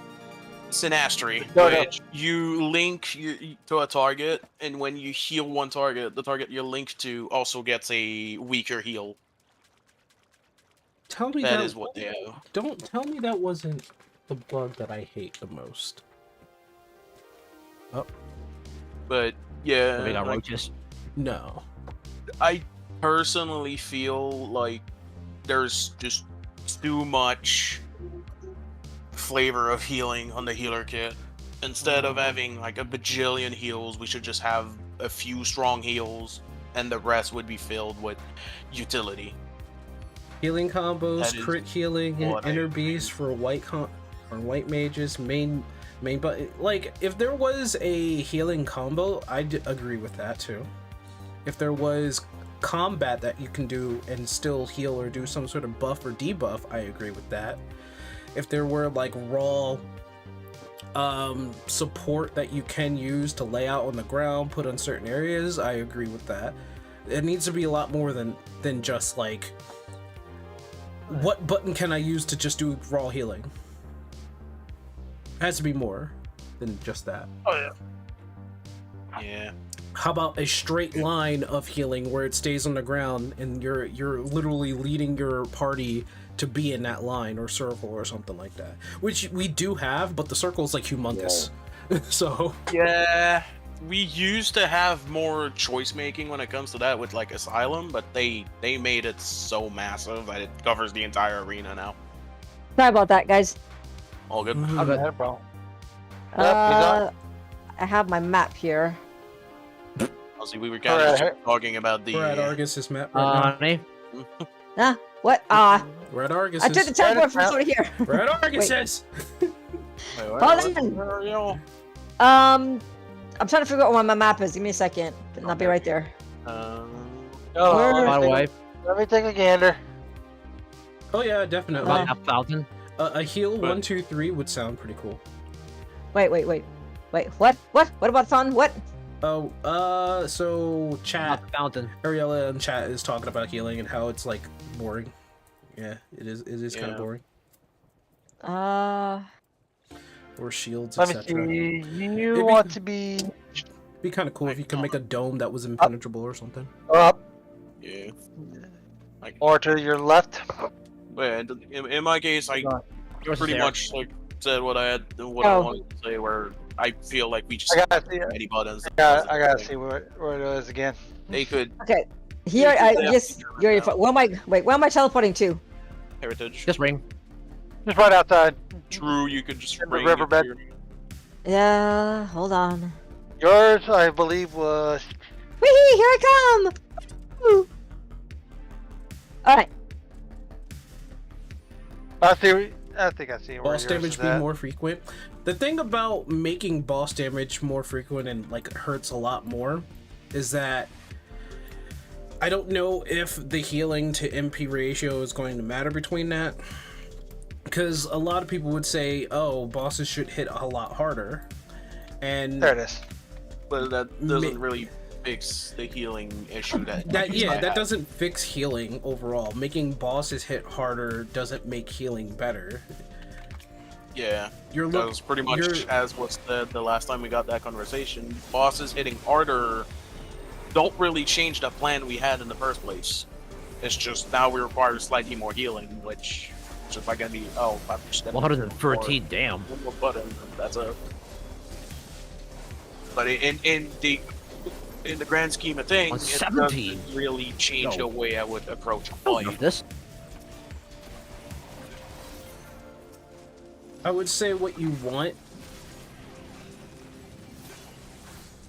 Synastry, which you link to a target, and when you heal one target, the target you're linked to also gets a weaker heal. Tell me that is what they have. Don't tell me that wasn't the bug that I hate the most. Oh. But yeah, they got roaches. No. I personally feel like there's just too much flavor of healing on the healer kit. Instead of having like a bajillion heals, we should just have a few strong heals, and the rest would be filled with utility. Healing combos, crit healing, and inner beast for white mages, main button. Like, if there was a healing combo, I'd agree with that too. If there was combat that you can do and still heal or do some sort of buff or debuff, I agree with that. If there were like raw support that you can use to lay out on the ground, put on certain areas, I agree with that. It needs to be a lot more than just like, what button can I use to just do raw healing? It has to be more than just that. Oh yeah. Yeah. How about a straight line of healing where it stays on the ground and you're literally leading your party to be in that line or circle or something like that, which we do have, but the circle is like humongous. So Yeah, we used to have more choice making when it comes to that with like Asylum, but they made it so massive that it covers the entire arena now. Sorry about that, guys. All good. Not bad, bro. Yep, he's I have my map here. Honestly, we were kind of just talking about the. we're at Argus's map right Honey, Huh? What? now. We're at Argus's. I took the teleport from over here. We're at Argus's. Wait, Hold on. where are y'all? I'm trying to figure out where my map is. Give me a second. I'll be right there. Oh, by the way, let me take a gander. Oh yeah, definitely. about a fountain. A heal 1, 2, 3 would sound pretty cool. Wait. What? What about fun? What? Oh, so chat, About the fountain. Ariella in chat is talking about healing and how it's like boring. Yeah, it is. It is kind of Yeah. boring. Or shields, Let me etc. see. You It'd want to be Be kind of cool if you could make a dome that was impenetrable or something. up Yeah. or to your left? But in my case, I Yours is pretty there. much like said what I Oh. wanted to say. Where I feel like we just I gotta see. any buttons. I gotta see where it is again. They could Okay. Here, Yeah, I yeah. just. Where am I? Wait, where am I teleporting to? heritage. Just ring. Just right outside. True, you could just In the bring riverbed. Yeah. Hold on. Yours, I believe, was. Whee! Here I come. Woo. All right. I think I see where Boss yours damage is be at. more frequent. The thing about making boss damage more frequent and like it hurts a lot more is that I don't know if the healing to MP ratio is going to matter between that. Because a lot of people would say, oh, bosses should hit a lot harder. And There it is. But that doesn't really fix the healing issue that. that I have. doesn't fix healing overall. Making bosses hit harder doesn't make healing better. Yeah, You're that was pretty much as was said the last time we got that conversation. Bosses hitting harder don't really change the plan we had in the first place. It's just now we require slightly more healing, which just like gonna be 5%. 113. Damn. One more button. That's a. But in the grand scheme of things, it 117. doesn't really change No. the way I would approach a I don't know fight. this. I would say what you want.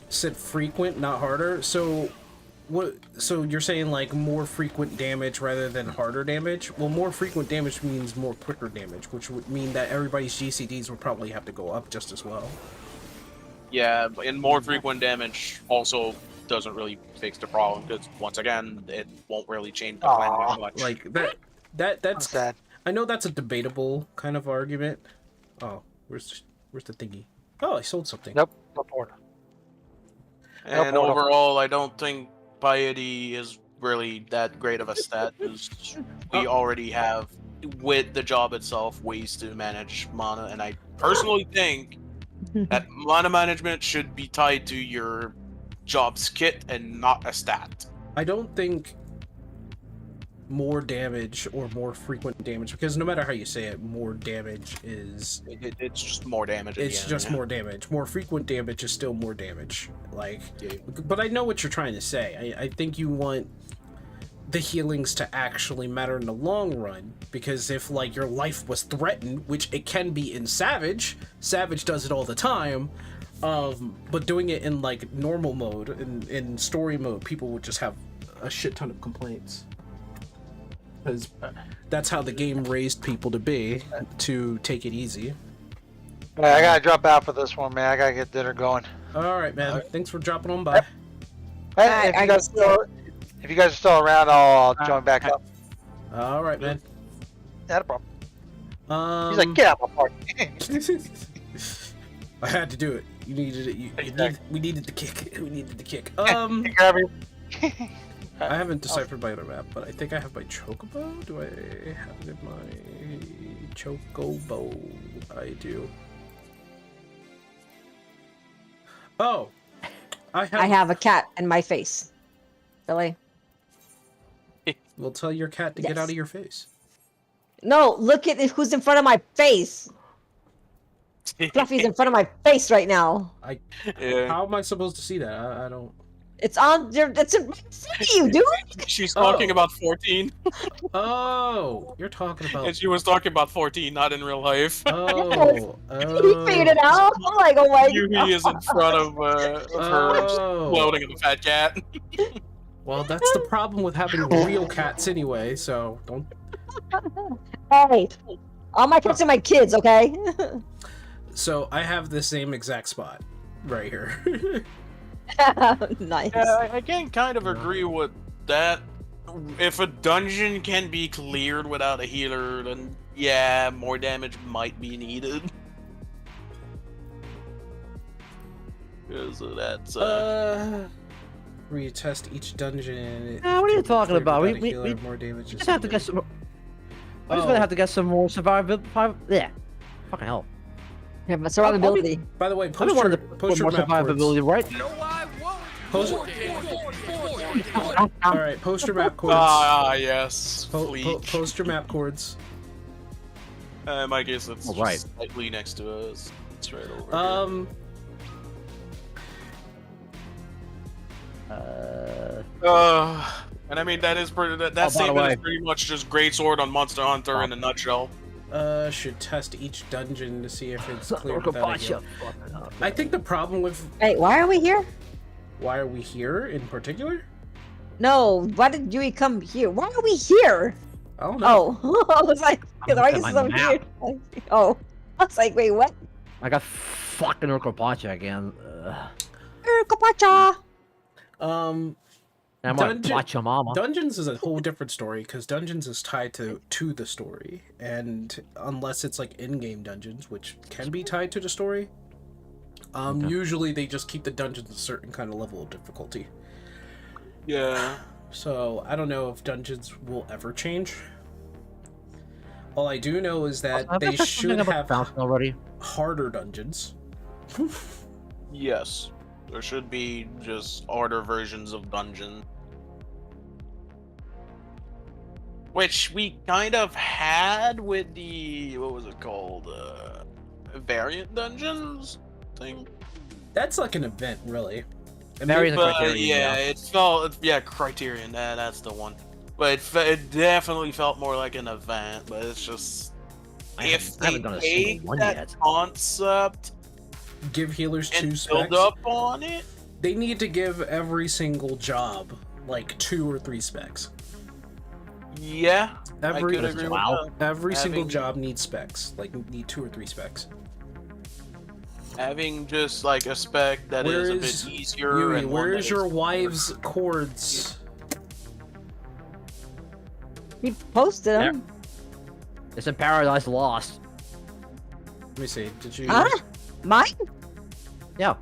Said frequent, not harder. So what? So you're saying like more frequent damage rather than harder damage? Well, more frequent damage means more quicker damage, which would mean that everybody's GCDs would probably have to go up just as well. Yeah, and more frequent damage also doesn't really fix the problem because once again, it won't really change the plan Aw. that much. Like I'm that's sad. I know that's a debatable kind of argument. Oh, where's the thingy? Oh, I sold something. Nope. No portal. And no, no. overall, I don't think piety is really that great of a stat because we already have, with the job itself, ways to manage mana, and I personally think that mana management should be tied to your job's kit and not a stat. I don't think more damage or more frequent damage, because no matter how you say it, more damage is It's just more damage. it's just more damage. More frequent damage is still more damage. Like, Yeah. but I know what you're trying to say. I think you want the healings to actually matter in the long run, because if like your life was threatened, which it can be in Savage does it all the time, but doing it in like normal mode, in story mode, people would just have a shit ton of complaints. Because that's how the game raised people to take it easy. Hey, I gotta drop out for this one, man. I gotta get dinner going. All right, man. Thanks for dropping on by. Hey, Alright, if you guys are still around, I'll join back up. All right, man. Not a problem. He's like, Um, get out of my party. I had to do it. You needed it. We needed the kick. We needed the kick. Grab me. I haven't deciphered my other map, but I think I have my Chocobo. Do I have it in my Chocobo? I do. Oh, I I have a cat in my face. Billy. Well, tell your cat to get Yes. out of your face. No, look at who's in front of my face. Fluffy's in front of my face right now. Yeah. How am I supposed to see that? I don't. It's on your. It's in front of you, dude. She's talking Oh. about 14, Oh, you're talking about. and she was talking about 14, not in real life. Oh, He figured it out. I'm like, oh my Yuhi is in front of her Oh. floating in the fat cat. Well, that's the problem with having real cats anyway. So don't. Hey, all my cats are my kids, okay? So I have the same exact spot right here. Nice. Yeah, I can kind of agree with that. If a dungeon can be cleared without a healer, then yeah, more damage might be needed. Because that's Retest each dungeon. What are you talking about? Without a We healer, more damage just is have to get needed. some. We're just gonna have to get some more survivability. Yeah. Fucking hell. Yeah, but survivability. By the way, I've post been wanting your, to put post more your map survivability, chords. right? Post, all right, post your map chords. yes, fleet. Post your map chords. In my case, it's Oh, right. just slightly next to us. It's right over here. And I mean that is pretty. That by the statement way. is pretty much just greatsword on Monster Hunter in a nutshell. Should test each dungeon to see if it's clear Local without a botcha. heal. I think the problem with Hey, why are we here? why are we here in particular? No, why did Yui come here? Why are we here? I don't know. Oh, I was like, I'm why looking is at I'm my here? Oh, I was like, wait, what? I got fucking Urkopacha again. Kapacha. I'm like, Dungeon- Pacha Mama. Dungeons is a whole different story because Dungeons is tied to the story, and unless it's like in-game dungeons, which can be tied to the story, usually they just keep the dungeons a certain kind of level of difficulty. Yeah. So I don't know if dungeons will ever change. All I do know is that Have I they said should something about have Fountain already. harder dungeons. Yes. There should be just harder versions of dungeon. Which we kind of had with the what was it called? Variant dungeons thing. That's like an event, really. I mean, Variant But Criterion, yeah, yeah. it felt Criterion. That's the one. But it definitely felt more like an event. But it's just I if haven't they done a single take one that yet. concept give healers 2 and specs. build up on it. They need to give every single job like 2 or 3 specs. Yeah, I Every could agree with Wow. that. every single Having- job needs specs. Like need 2 or 3 specs. Having just like a spec that is a bit easier. Yui, and one that where's your is- wives' chords? He posted them. It's in Paradise Lost. Let me see. Did you? Huh? Mine? Yeah.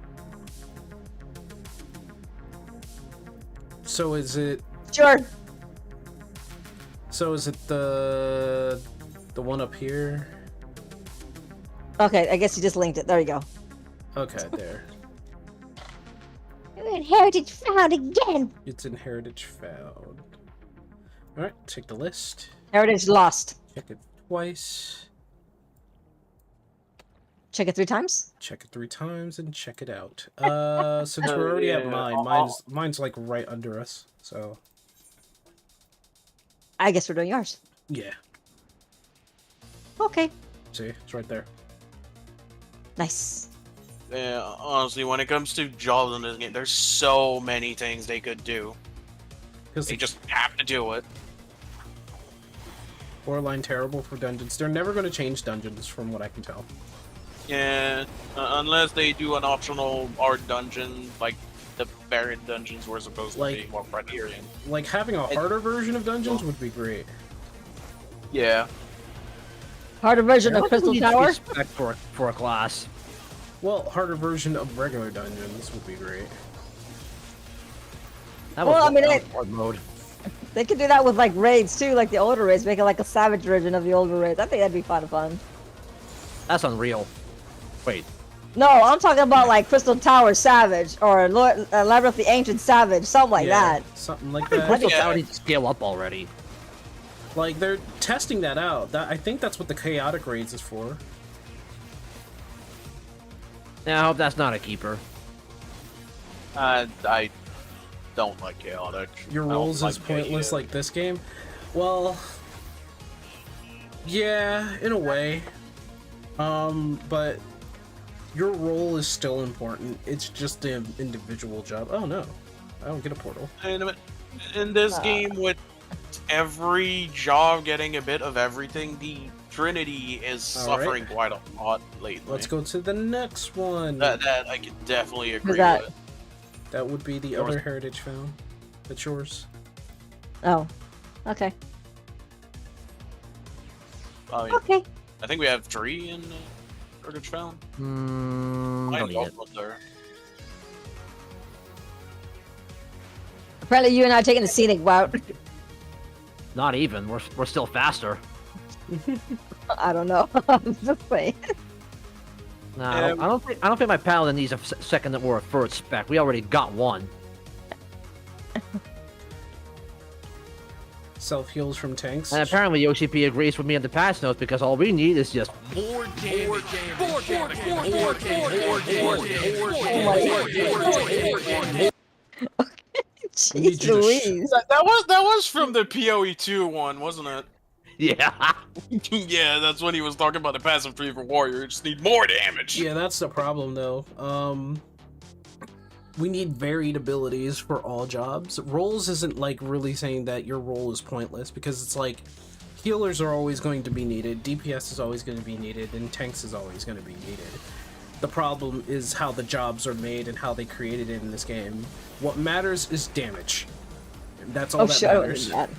So is it? Sure. So is it the one up here? Okay, I guess you just linked it. There you go. Okay, there. Heritage found again. It's in Heritage Found. All right, take the list. Heritage lost. Check it twice. Check it 3 times. Check it 3 times and check it out. Since we're already at Yeah. mine's like right under us. So I guess we're doing yours. yeah, Okay. see, it's right there. Nice. Yeah, honestly, when it comes to jobs in this game, there's so many things they could do. Because They just have to do it. Borderline terrible for dungeons. They're never going to change dungeons, from what I can tell. Yeah, unless they do an optional art dungeon, like the variant dungeons were supposed to Like- be more Criterion. Like having a harder version of dungeons would be great. Yeah. Harder version I of don't Crystal think we need Tower. respect for a class. Well, harder version of regular dungeons would be great. That Well, I mean, hard mode. They could do that with like raids too, like the older raids, make it like a savage version of the older raids. I think that'd be fun. That's unreal. Wait. No, I'm talking about like Crystal Tower Savage or Labyrinth of the Ancient Savage, something like Yeah, that. something like that. Crystal Yeah. Tower needs to scale up already. Like they're testing that out. I think that's what the chaotic raids is for. Yeah, I hope that's not a keeper. I don't like chaotic. Your I don't roles is the, pointless like this game. Well, yeah, in a way. But your role is still important. It's just an individual job. Oh no, I don't get a portal. in this game, with every job getting a bit of everything, the Trinity is All right. suffering quite a lot lately. Let's go to the next one. That I can definitely agree that? with. That would be the Yours. other heritage found. That's yours. Oh, okay. I mean, Okay. I think we have 3 in Heritage Found. Don't Mine's need it. also there. Apparently, you and I are taking the scenic route. Not even. We're still faster. I don't know. I'm just saying. Nah, I don't think my paladin needs a second or a third spec. We already got one. Self heals from tanks. And apparently Yoshi P agrees with me on the patch notes because all we need is just need Jeez you to Louise. That was from the PoE2 one, wasn't it? yeah. Yeah, that's when he was talking about the passive tree for warrior. You just need more damage. Yeah, that's the problem though. We need varied abilities for all jobs. Roles isn't like really saying that your role is pointless because it's like healers are always going to be needed, DPS is always going to be needed, and tanks is always going to be needed. The problem is how the jobs are made and how they created it in this game. What matters is damage. That's all Oh, that shit, I don't matters. need that.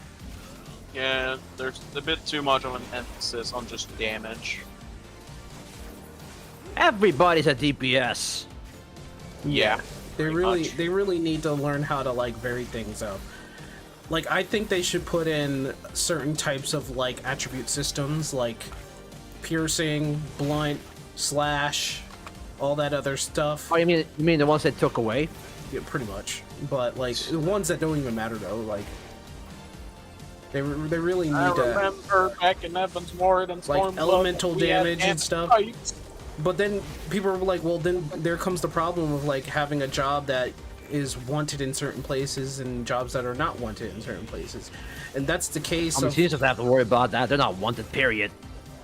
Yeah, there's a bit too much of an emphasis on just damage. Everybody's a DPS. Yeah. They pretty really much. need to learn how to like vary things out. Like I think they should put in certain types of like attribute systems like piercing, blunt, slash, all that other stuff. Oh, you mean the ones that took away? Yeah, pretty much. But like the ones that don't even matter though, like they really I need to remember back in Evans Ward and like Stormblood, elemental we had damage and stuff. fights. But then people are like, well, then there comes the problem of like having a job that is wanted in certain places and jobs that are not wanted in certain places, and that's the case. I mean, you just have to worry about that. They're not wanted, period.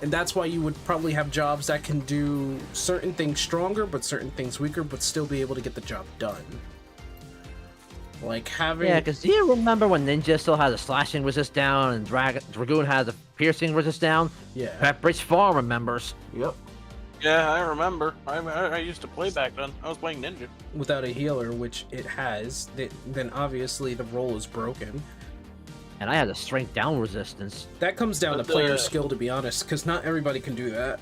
And that's why you would probably have jobs that can do certain things stronger, but certain things weaker, but still be able to get the job done. Like having Yeah, because do you remember when Ninja still had a slashing resist down and Dragoon had the piercing resist down? yeah, Pepperidge Farm remembers. yep. Yeah, I remember. I used to play back then. I was playing Ninja. Without a healer, which it has, then obviously the role is broken. And I had a strength down resistance. That comes down But to player the- skill, to be honest, because not everybody can do that.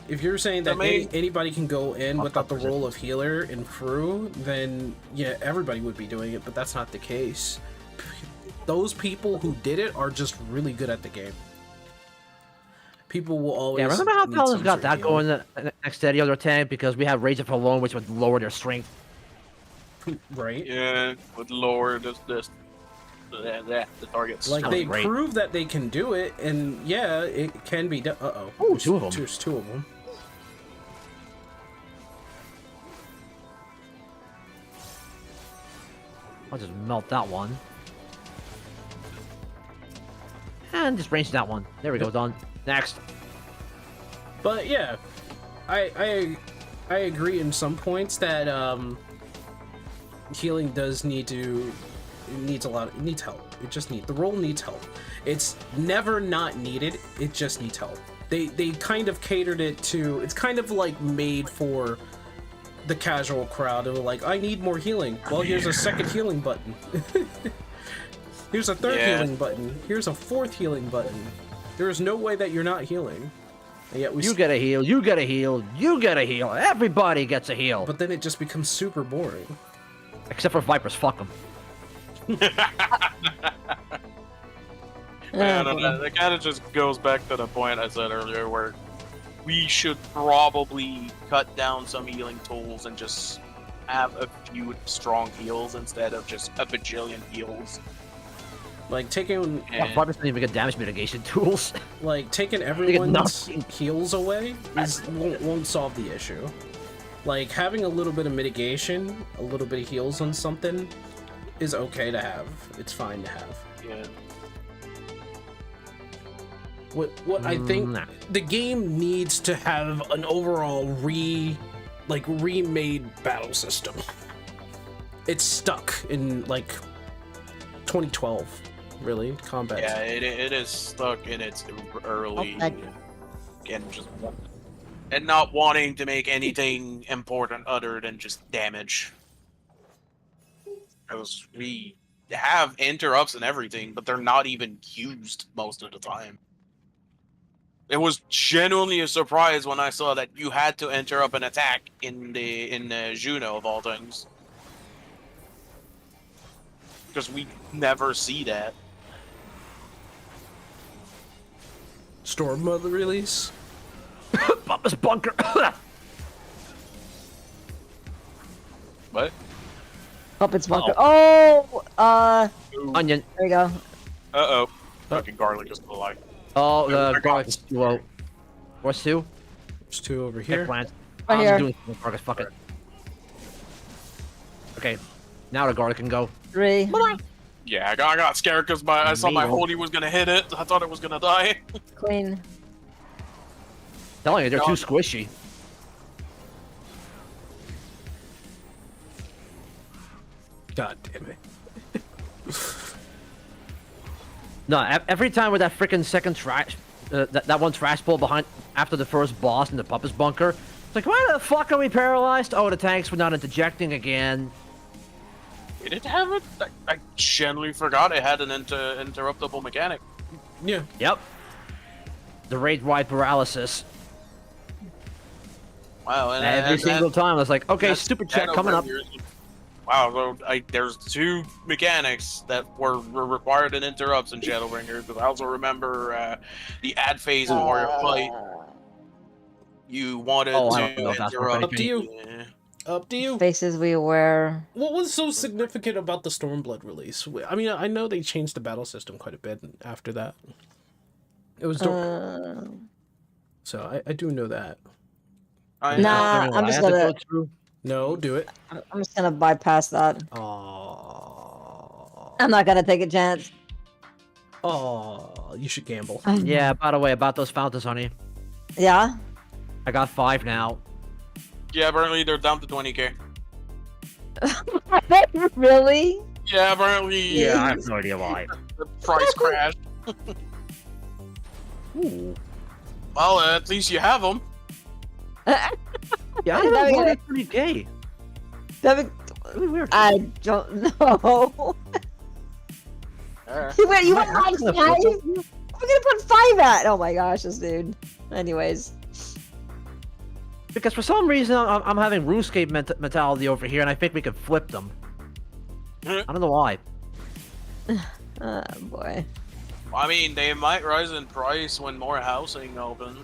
If you're saying that anybody can go in without the role of healer and through, then yeah, everybody would be doing it, but that's not the case. Those people who did it are just really good at the game. People will always. Yeah, remember how need Paladins some got sort of that going next to the other tank because we had Rage of Alone, which would lower their strength. healing, right? Yeah, with lower the targets. Like That they was great. prove that they can do it, and yeah, it can be done. Ooh, two of 'em. There's two of them. I'll just melt that one. And just range that one. There we go, done. Next. But yeah, I agree in some points that healing does need to it needs help. It just needs the role needs help. It's never not needed. It just needs help. They kind of catered it to. It's kind of like made for the casual crowd. Of like, I need more healing. Well, here's a second healing button. Here's a third Yeah. healing button. Here's a fourth healing button. There is no way that you're not healing. And yet we You get a heal, you get a heal, you get a heal. Everybody gets a heal. But then it just becomes super boring. Except for Vipers, fuck them. Man, that kind of just goes back to the point I said earlier, where we should probably cut down some healing tools and just have a few strong heals instead of just a bajillion heals. Like taking Probably doesn't even get damage mitigation tools. everyone's nothing. heals away won't solve the issue. Like having a little bit of mitigation, a little bit of heals on something is okay to have. It's fine to have. Yeah. What I think Nah. the game needs to have an overall remade battle system. It's stuck in like 2012, really, combat. Yeah, it is stuck in its early Okay. and not wanting to make anything important other than just damage. Because we have interrupts and everything, but they're not even used most of the time. It was genuinely a surprise when I saw that you had to interrupt an attack in the Juno of all things. Because we never see that. Storm mother release. Papa's bunker. What? Puppets bunker. Oh. Oh, Onion. there you go. Uh-oh. Fucking garlic is still alive. Oh, I the got garlic this. is too low. What's two? There's two over here. Eggplant. Right I'm here. doing progress. Fuck it. Okay, now the garlic can go. 3. Yeah, I got scared because I saw my Meal. holy was gonna hit it. I thought it was gonna die. Clean. Telling you, they're No. too squishy. God damn it. No, every time with that freaking second trash, that one trash pull behind after the first boss in the puppet's bunker, it's like, why the fuck are we paralyzed? Oh, the tanks were not interjecting again. It didn't have it. I genuinely forgot it had an interruptible mechanic. Yeah. Yep. The rage-wide paralysis. Wow, and Every single time, I was like, okay, that's stupid check Shadow coming up. Bringers. Wow, so there's two mechanics that were required in interrupts in Shadowbringers, but I also remember the ad phase in Warrior Fight. You wanted Oh, I to don't know if that's interrupt. Up to you. Yeah. Up to you. Faces we wear. What was so significant about the Stormblood release? I mean, I know they changed the battle system quite a bit after that. It was so I do know that. I Nah, I'm just gonna. No, do it. I'm just gonna bypass that. Oh. I'm not gonna take a chance. Oh, you should gamble. Yeah, by the way, about those fountains, honey. Yeah. I got 5 now. Yeah, apparently they're down to 20k. Really? Yeah, apparently I have no idea why. the price crashed. Ooh. Well, at least you have them. Yeah, I That'd don't be know why good. they're pretty gay. That'd That'd be weird. I don't know. Wait, you want Might like have 5? to- We're gonna put 5 at. Oh my gosh, this dude. Anyways. Because for some reason I'm having RuneScape mentality over here, and I think we could flip them. I don't know why. Oh boy. I mean, they might rise in price when more housing opens.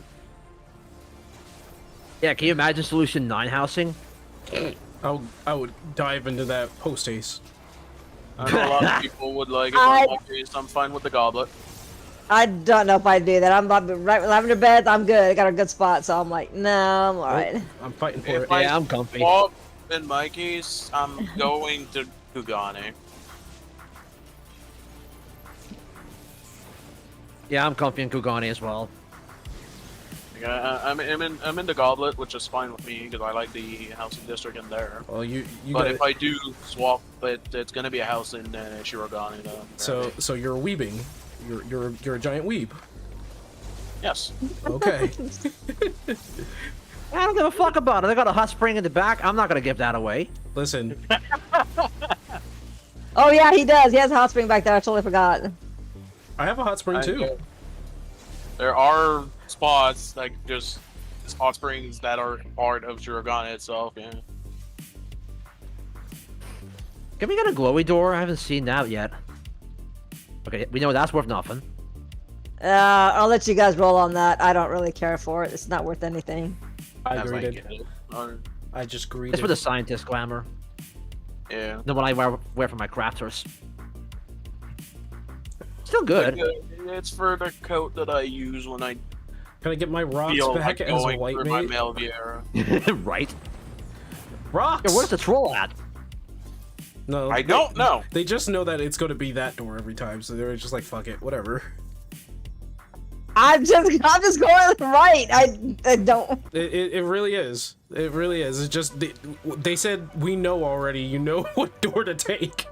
Yeah, can you imagine Solution 9 housing? I would dive into that post haste. I know a lot of people would like it, I- but in my case, I'm fine with the goblet. I don't know if I do that. I'm about to right with lavender beds. I'm good. I got a good spot, so I'm like, no, I'm alright. I'm fighting for If it. I Yeah, I'm comfy. swap, in my case, I'm going to Kugane. Yeah, I'm comfy in Kugane as well. Yeah, I'm in the goblet, which is fine with me because I like the housing district in there. Well, you But got if I do swap, it's gonna be a house in Shirogane. so you're a weebing. You're a giant weeb. yes, Okay. I don't give a fuck about it. They got a hot spring in the back. I'm not gonna give that away. Listen, Oh yeah, he does. He has a hot spring back there. I totally forgot. I have a hot spring too. There are spots like just hot springs that are part of Shirogane itself. Yeah. Can we get a glowy door? I haven't seen that yet. Okay, we know that's worth nothing. I'll let you guys roll on that. I don't really care for it. It's not worth anything. I As I greeted. get it. I just It's greeted. for the scientist glamour. Yeah. The one I wear for my crafters. Still good. It's for the coat that I use when I Can I get my rocks feel back like as a going white through my mate? Malviera. Right. Rocks! Yeah, where's the troll at? No, I don't know. They just know that it's going to be that door every time, so they're just like, fuck it, whatever. I'm just going right. I don't. It really is. It really is. It's just they said we know already. You know what door to take.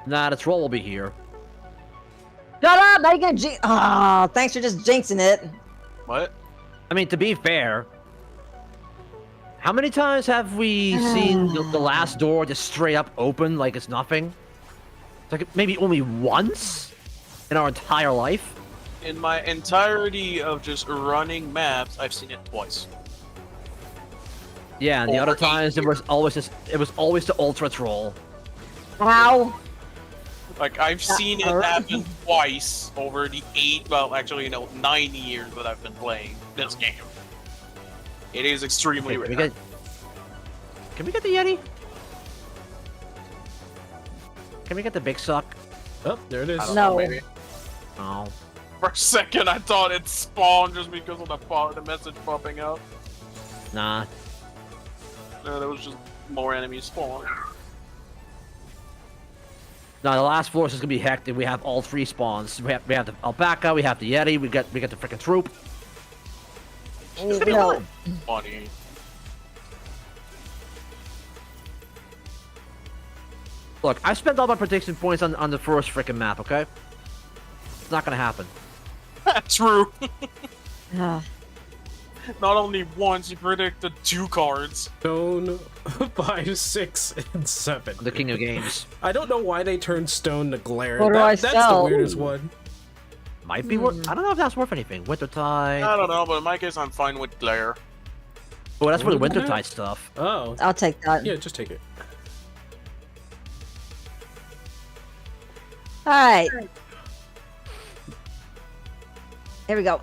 Nah, the troll will be here. Shut up! Now you can jinx. Oh, thanks for just jinxing it. What? I mean, to be fair, how many times have we seen the last door just straight up open like it's nothing? It's like maybe only once in our entire life. In my entirety of just running maps, I've seen it twice. Yeah, and the other Over times it was always the ultra troll. How? Like, I've seen it hurt. happen twice over the 9 years that I've been playing this game. It is extremely Hey, rare. can we get the Yeti? Can we get the big suck? Oh, there it is. I don't No. know, maybe. Oh. For a second, I thought it spawned just because of the message popping up. Nah. No, there was just more enemies spawn. No, the last floor is just gonna be hectic. We have all three spawns. We have the alpaca, we have the Yeti, we got the freaking troop. No. Funny. Look, I spent all my prediction points on the first freaking map, okay? It's not gonna happen. True. Ah. Not only once, you predicted 2 cards. Stone 5, 6, and 7. The king of games. I don't know why they turned stone to glare. What do I That's the sell? weirdest one. Might be worth. I don't know if that's worth anything. Wintertide. I don't know, but in my case, I'm fine with glare. Oh, that's for the What? Wintertide stuff. Oh, I'll take that. yeah, just take it. All right. Here we go.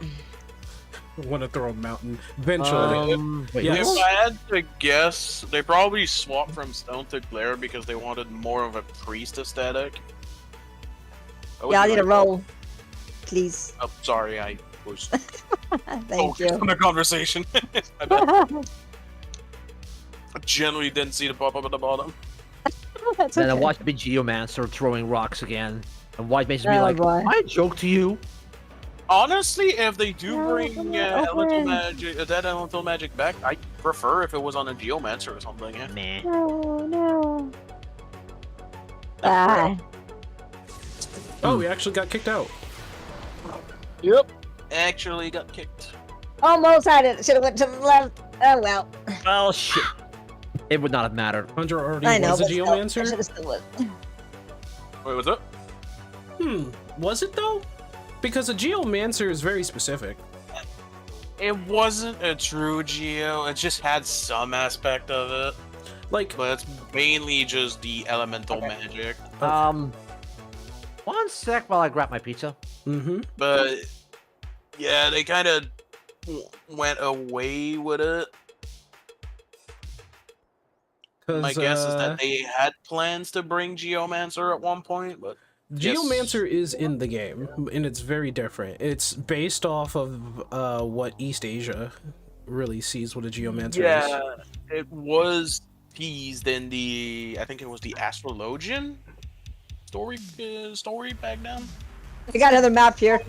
I want to throw a mountain eventually. Wait, Yes. If I had to guess, they probably swapped from stone to glare because they wanted more of a priest aesthetic. Yeah, I need a roll, please. Oh, sorry, I was Thank focused you. on the conversation. My bad. I generally didn't see the pop up at the bottom. That's Then I okay. watched the Geomancer throwing rocks again. And White makes me Oh, like, boy. I joke to you. Honestly, if they do No, bring no, elemental open. magic, that elemental magic back, I prefer if it was on a Geomancer or something. Yeah. Meh. No, no. Ah. Oh, we actually got kicked out. Yep. Actually got kicked. Almost had it. Should have went to the left. Oh well. Oh shit. It would not have mattered. Hunter already I know. was a but still, I geomancer? should have still went. Wait, what's up? Was it though? Because a geomancer is very specific. It wasn't a true Geo. It just had some aspect of it, Like, but it's mainly just the elemental magic. One sec while I grab my pizza. But yeah, they kind of went away with it. My guess is that they had plans to bring Geomancer at one point, but Geomancer is in the game, and it's very different. It's based off of what East Asia really sees what a geomancer is. yeah, it was teased in I think it was the Astrologian story back then. We got another map here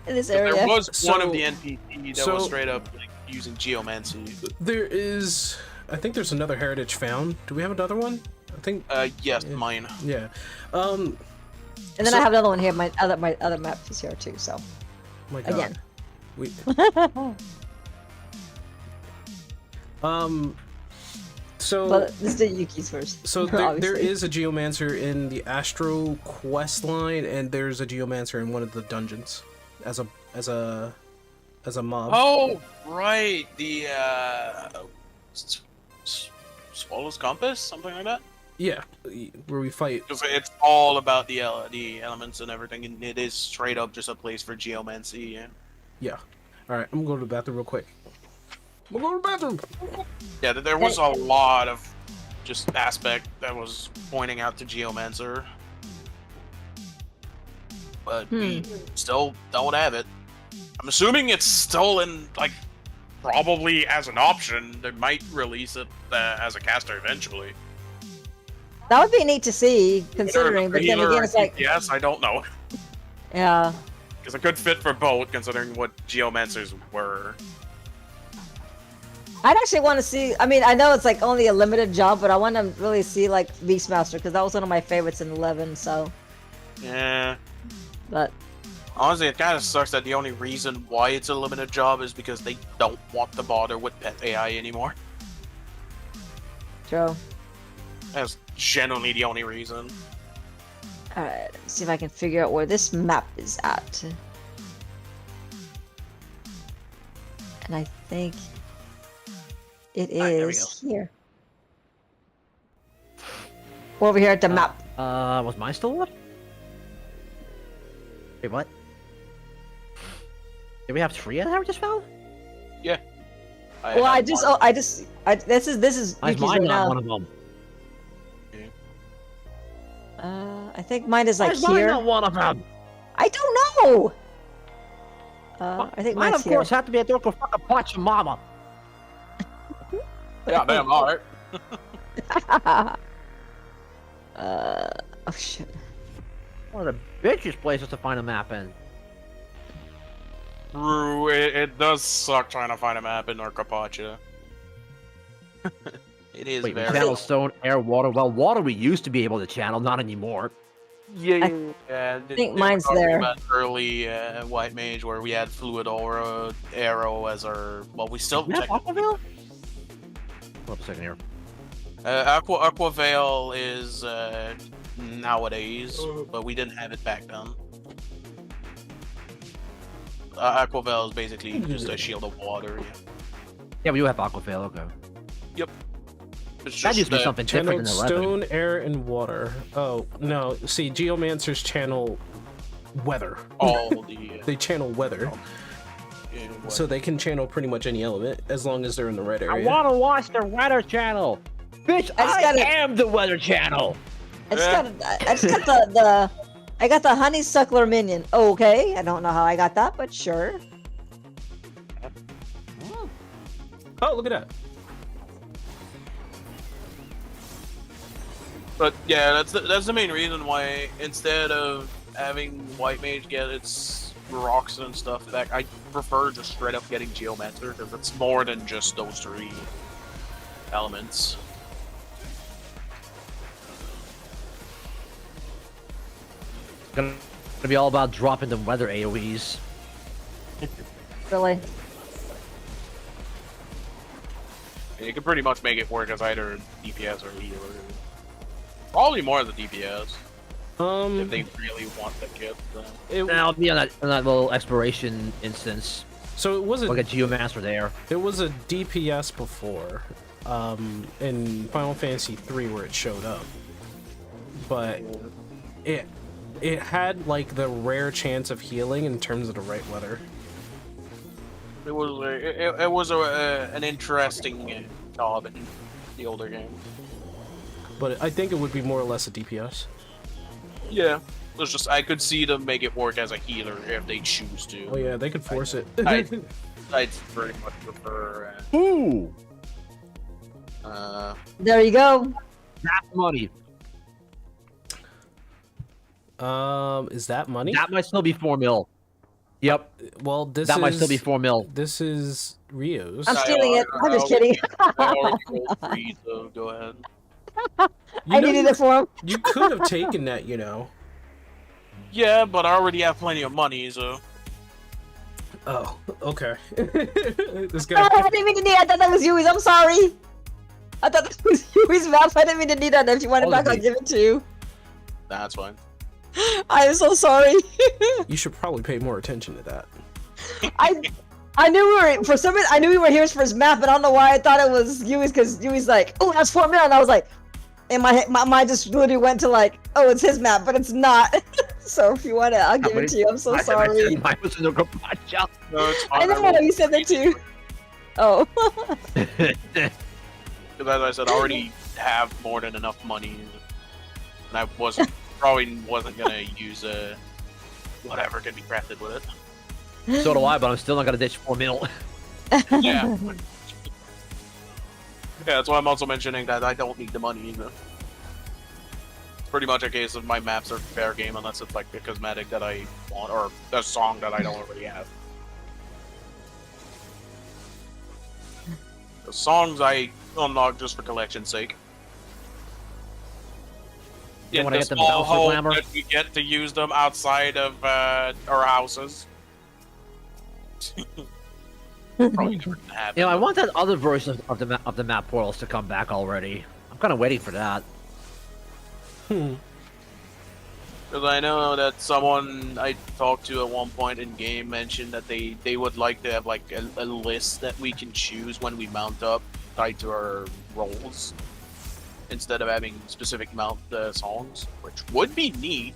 in this There area. was one So- of the NPC that was straight up like, using geomancy. There is, I think there's another heritage found. Do we have another one? I think, Yes, mine. yeah. And then I have another one here. My other map is here too. So My God. again. We, so But let's do Yuki's first. So there obviously. is a geomancer in the Astro quest line, and there's a geomancer in one of the dungeons as a mob. Oh, right. The Swallow's Compass, something like that. Yeah, where we fight. Because it's all about the elements and everything, and it is straight up just a place for geomancy. Yeah. Yeah. All right, I'm going to the bathroom real quick. I'm going to the bathroom. Yeah, there was a lot of just aspect that was pointing out to Geomancer. But we still don't have it. I'm assuming it's still in, like, probably as an option. They might release it as a caster eventually. That would be neat to see, considering. But then again, it's like, yes, I don't know. yeah. Because it could fit for both, considering what Geomancers were. I'd actually want to see. I mean, I know it's like only a limited job, but I want to really see like Beastmaster because that was one of my favorites in 11. So, Yeah. but Honestly, it kind of sucks that the only reason why it's a limited job is because they don't want to bother with pet AI anymore. true. That's genuinely the only reason. All right, let's see if I can figure out where this map is at. And I think it there we is here. We're over here at the map. Was mine still up? Wait, what? Did we have 3 that we just found? Yeah. Well, this is Why is Yuki's mine right not now. one of them? I think mine is Why like is mine here. not one of them? I don't know. I think Mine, mine's of course, here. have to be a Dorko fucking Pachamama. Yeah, damn, alright. Oh shit. One of the bitchiest places to find a map in. True, it does suck trying to find a map in Orcapacha. It is Wait, we very... channel stone, air, water. Well, water we used to be able to channel, not anymore. Yeah, I think mine's there. Early White Mage where we had Fluid Aura, Arrow as our... Well, we still... Yeah, technically- Aquavale? Hold up a second here. Aqua Veil is nowadays, but we didn't have it back then. Aqua Veil is basically just a shield of water. Yeah. Yeah, we do have Aquavale, okay. It's That used to be just, something different Channeled in 11. stone, air, and water. Oh, no. See, Geomancers channel weather. all the... They channel weather. So they can channel pretty much any element as long as they're in the right I area. want to watch the weather channel. Bitch, I am the weather channel. I just got I got the honeysuckler minion. Okay, I don't know how I got that, but sure. Oh, look at that. But yeah, that's the main reason why instead of having White Mage get its rocks and stuff back, I prefer just straight up getting Geomancer because it's more than just those 3 elements. It's gonna be all about dropping the weather AoEs. Really. And you can pretty much make it work as either DPS or healer. Probably more the DPS if they really want the kit. And I'll be on that little exploration instance. So it was Look a at Geomaster there. There was a DPS before, in Final Fantasy III where it showed up, but it had like the rare chance of healing in terms of the right weather. It was an interesting job in the older game. But I think it would be more or less a DPS. Yeah, it's just I could see them make it work as a healer if they choose to. Oh yeah, they could force it. I'd pretty much prefer. Ooh, There you go. that's money. Is that money? That might still be 4 mil. Yep, Well, this that might is still be 4 mil. This is Rio's. I'm stealing it. I'm just kidding. I already rolled 3, so go ahead. I needed it for him. You could have taken that, you know. Yeah, but I already have plenty of money, so. Oh, okay. This Oh, guy. I didn't mean to need. I thought that was Yui's. I'm sorry. I thought that was Yui's map. I didn't mean to need that. If you want it back, I'll give it to you. That's fine. I am so sorry. You should probably pay more attention to that. I knew we were for some reason. I knew we were here for his map, but I don't know why I thought it was Yui's because Yui's like, oh, that's 4 mil, and I was like, And my mind just literally went to like, oh, it's his map, but it's not. So if you want it, I'll give it to you. I'm so sorry. Mine was in the Gapacha. No, it's I fine. know you said that too. Oh. Because as I said, I already have more than enough money, and I probably wasn't gonna use whatever can be crafted with it. So do I, but I'm still not gonna ditch 4 mil. Yeah. Yeah, that's why I'm also mentioning that I don't need the money either. It's pretty much a case of my maps are fair game unless it's like a cosmetic that I want or a song that I don't already have. The songs I unlock just for collection's sake. You In wanna the get them small Bowser hope glamour? that we get to use them outside of our houses. Probably never gonna happen. You know, I want that other version of the map portals to come back already. I'm kind of waiting for that. Because I know that someone I talked to at one point in game mentioned that they would like to have like a list that we can choose when we mount up tied to our roles instead of having specific mount songs, which would be neat.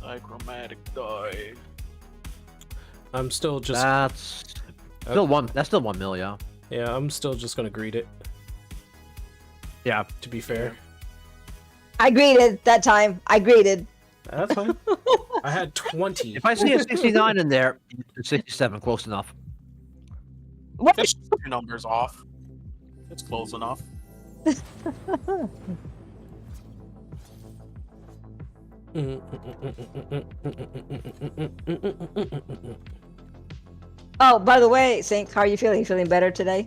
Dichromatic dye. I'm still just That's still one. That's still 1 mil, yeah. yeah. I'm still just gonna greet it. Yeah. To be fair, I greeted that time. I greeted. that's fine. I had 20. If I see a 69 in there, 67, close enough. What? It's just 2 numbers off. It's close enough. Oh, by the way, Sync, how are you feeling? You feeling better today?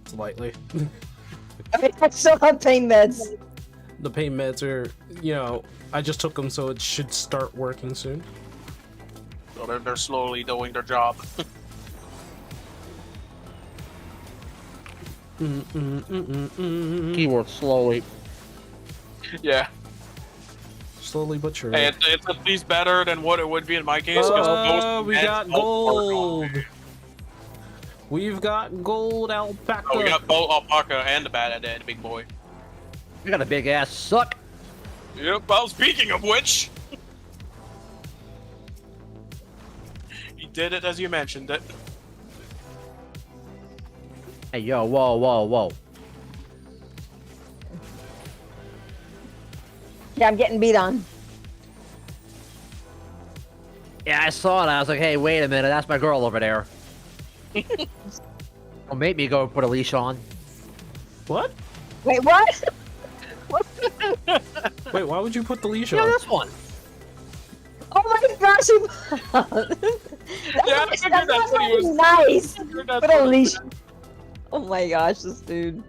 Slightly. I mean, I still have pain meds. The pain meds are, you know, I just took them, so it should start working soon. So they're slowly doing their job. Keyword slowly. Yeah. Slowly but surely. Hey, it's at least better than what it would be in my case. Oh, we meds got don't work on gold. me. We've got gold alpaca. Oh, we got both alpaca and the big boy. You got a big ass suck. Yep. Well, speaking of which, he did it as you mentioned it. Hey, yo, whoa, whoa, whoa. Yeah, I'm getting beat on. Yeah, I saw it. I was like, hey, wait a minute. That's my girl over there. Well, make me go put a leash on. What? Wait, what? Wait, why would you put the leash Yeah, on? this one. Oh my gosh! Yeah, I figured that's what he was. Nice. That's Put a what- leash. Oh my gosh, this dude.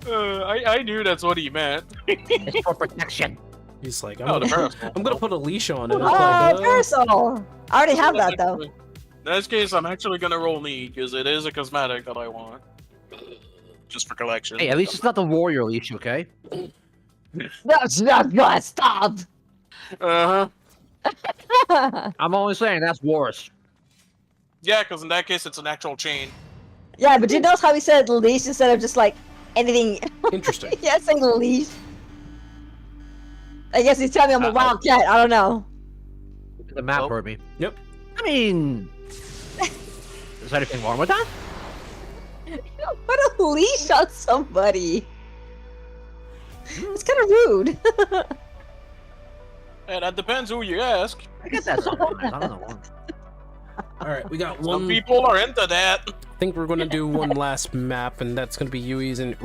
I knew that's what he meant. It's for protection. He's like, Oh, the gonna parasol. put a leash on it. Oh, parasol. I already have that though. In this case, I'm actually gonna roll need because it is a cosmetic that I want, just for collection. Hey, at least it's not the warrior leash, okay? That's not gonna stop. Uh huh. I'm only saying that's worse. Yeah, because in that case, it's an actual chain. Yeah, but you notice how he said leash instead of just like anything. Interesting. Yeah, saying leash. I guess he's telling me I'm a wildcat. I don't know. The map Well- heard me. Yep. I mean, is there anything wrong with that? Put a leash on somebody. It's kind of rude. Hey, that depends who you ask. I guess that's sometimes. I don't know. All right, we got Some one. people are into that. I think we're gonna do one last map, and that's gonna be Yui's and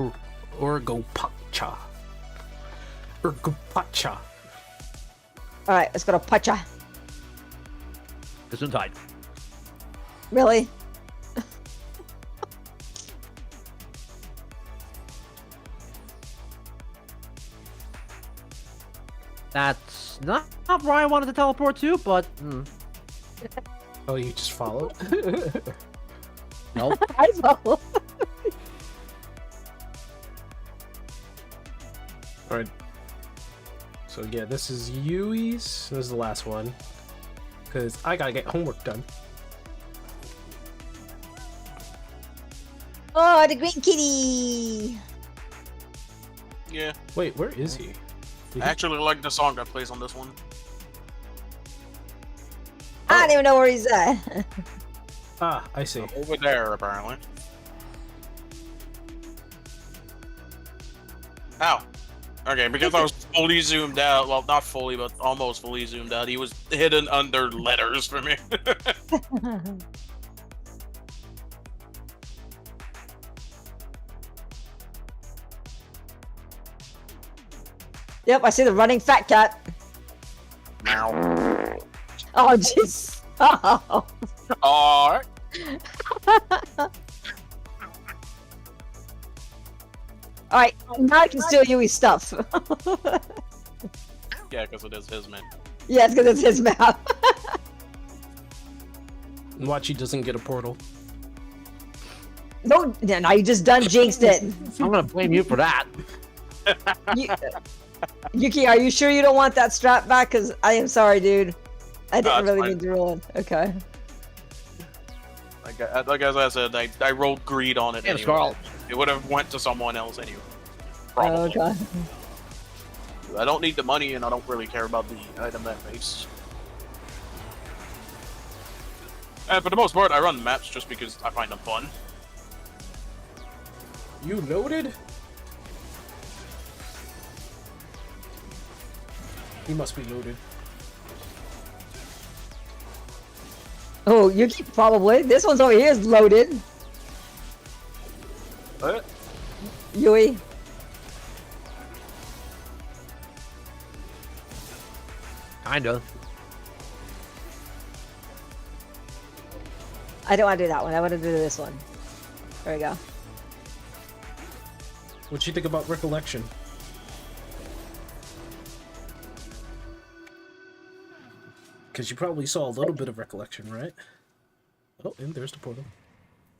Urgopacha. Urgopacha. All right, let's go to Pacha. Gesundheit. Really? That's not where I wanted to teleport to, but Oh, you just followed. no. I know. All right. So yeah, this is Yui's. This is the last one, cause I gotta get homework done. Oh, the green kitty. Yeah. Wait, where is he? I actually like the song that plays on this one. I don't even know where he's at. Ah, I see. Over there, apparently. Ow. Okay, because I was fully zoomed out, well, not fully, but almost fully zoomed out, he was hidden under letters for me. Yep, I see the running fat cat. Now. Oh, jeez. Oh. Alright. Alright, now I can steal Yui's stuff. Yeah, because it is his man. Yeah, it's because it's his map. Watch, he doesn't get a portal. No, now you just done jinxed it. I'm gonna blame you for that. Yuki, are you sure you don't want that strap back? Because I am sorry, dude. I didn't it's really fine. mean to roll it. Okay. Like as I said, I rolled greed on it Damn, anyway. Scarl. It would have went to someone else anyway. Probably. Okay. I don't need the money, and I don't really care about the item that makes. And for the most part, I run maps just because I find them fun. You loaded? He must be loaded. Oh, Yuki, probably. This one's over here is loaded. What? Yui. Kinda. I don't want to do that one. I want to do this one. There we go. What'd you think about Recollection? Because you probably saw a little bit of Recollection, right? Oh, and there's the portal.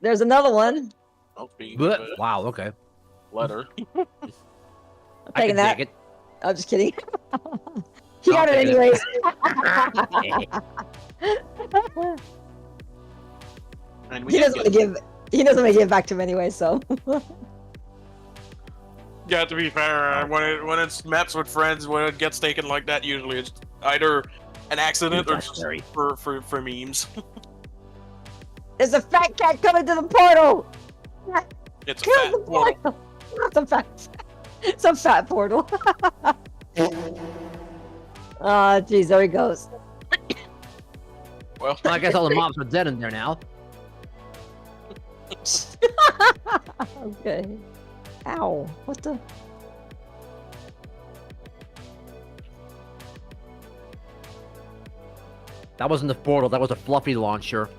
There's another one. Oh, But, wow, okay. letter. I'm I taking can that. take it. I'm just kidding. He I'll got it take it. anyways. And we He did doesn't want to give. He doesn't want to give back to him anyway. So. Yeah, to be fair, when it's maps with friends, when it gets taken like that, usually it's either an accident or just for memes. There's a fat cat coming to the portal. It's a Kill fat the portal. portal. It's a fat. It's a fat portal. Ah, jeez, there he goes. Well, Well, I guess all the mobs are dead in there now. Okay. Ow! What the? That wasn't the portal, that was a fluffy launcher.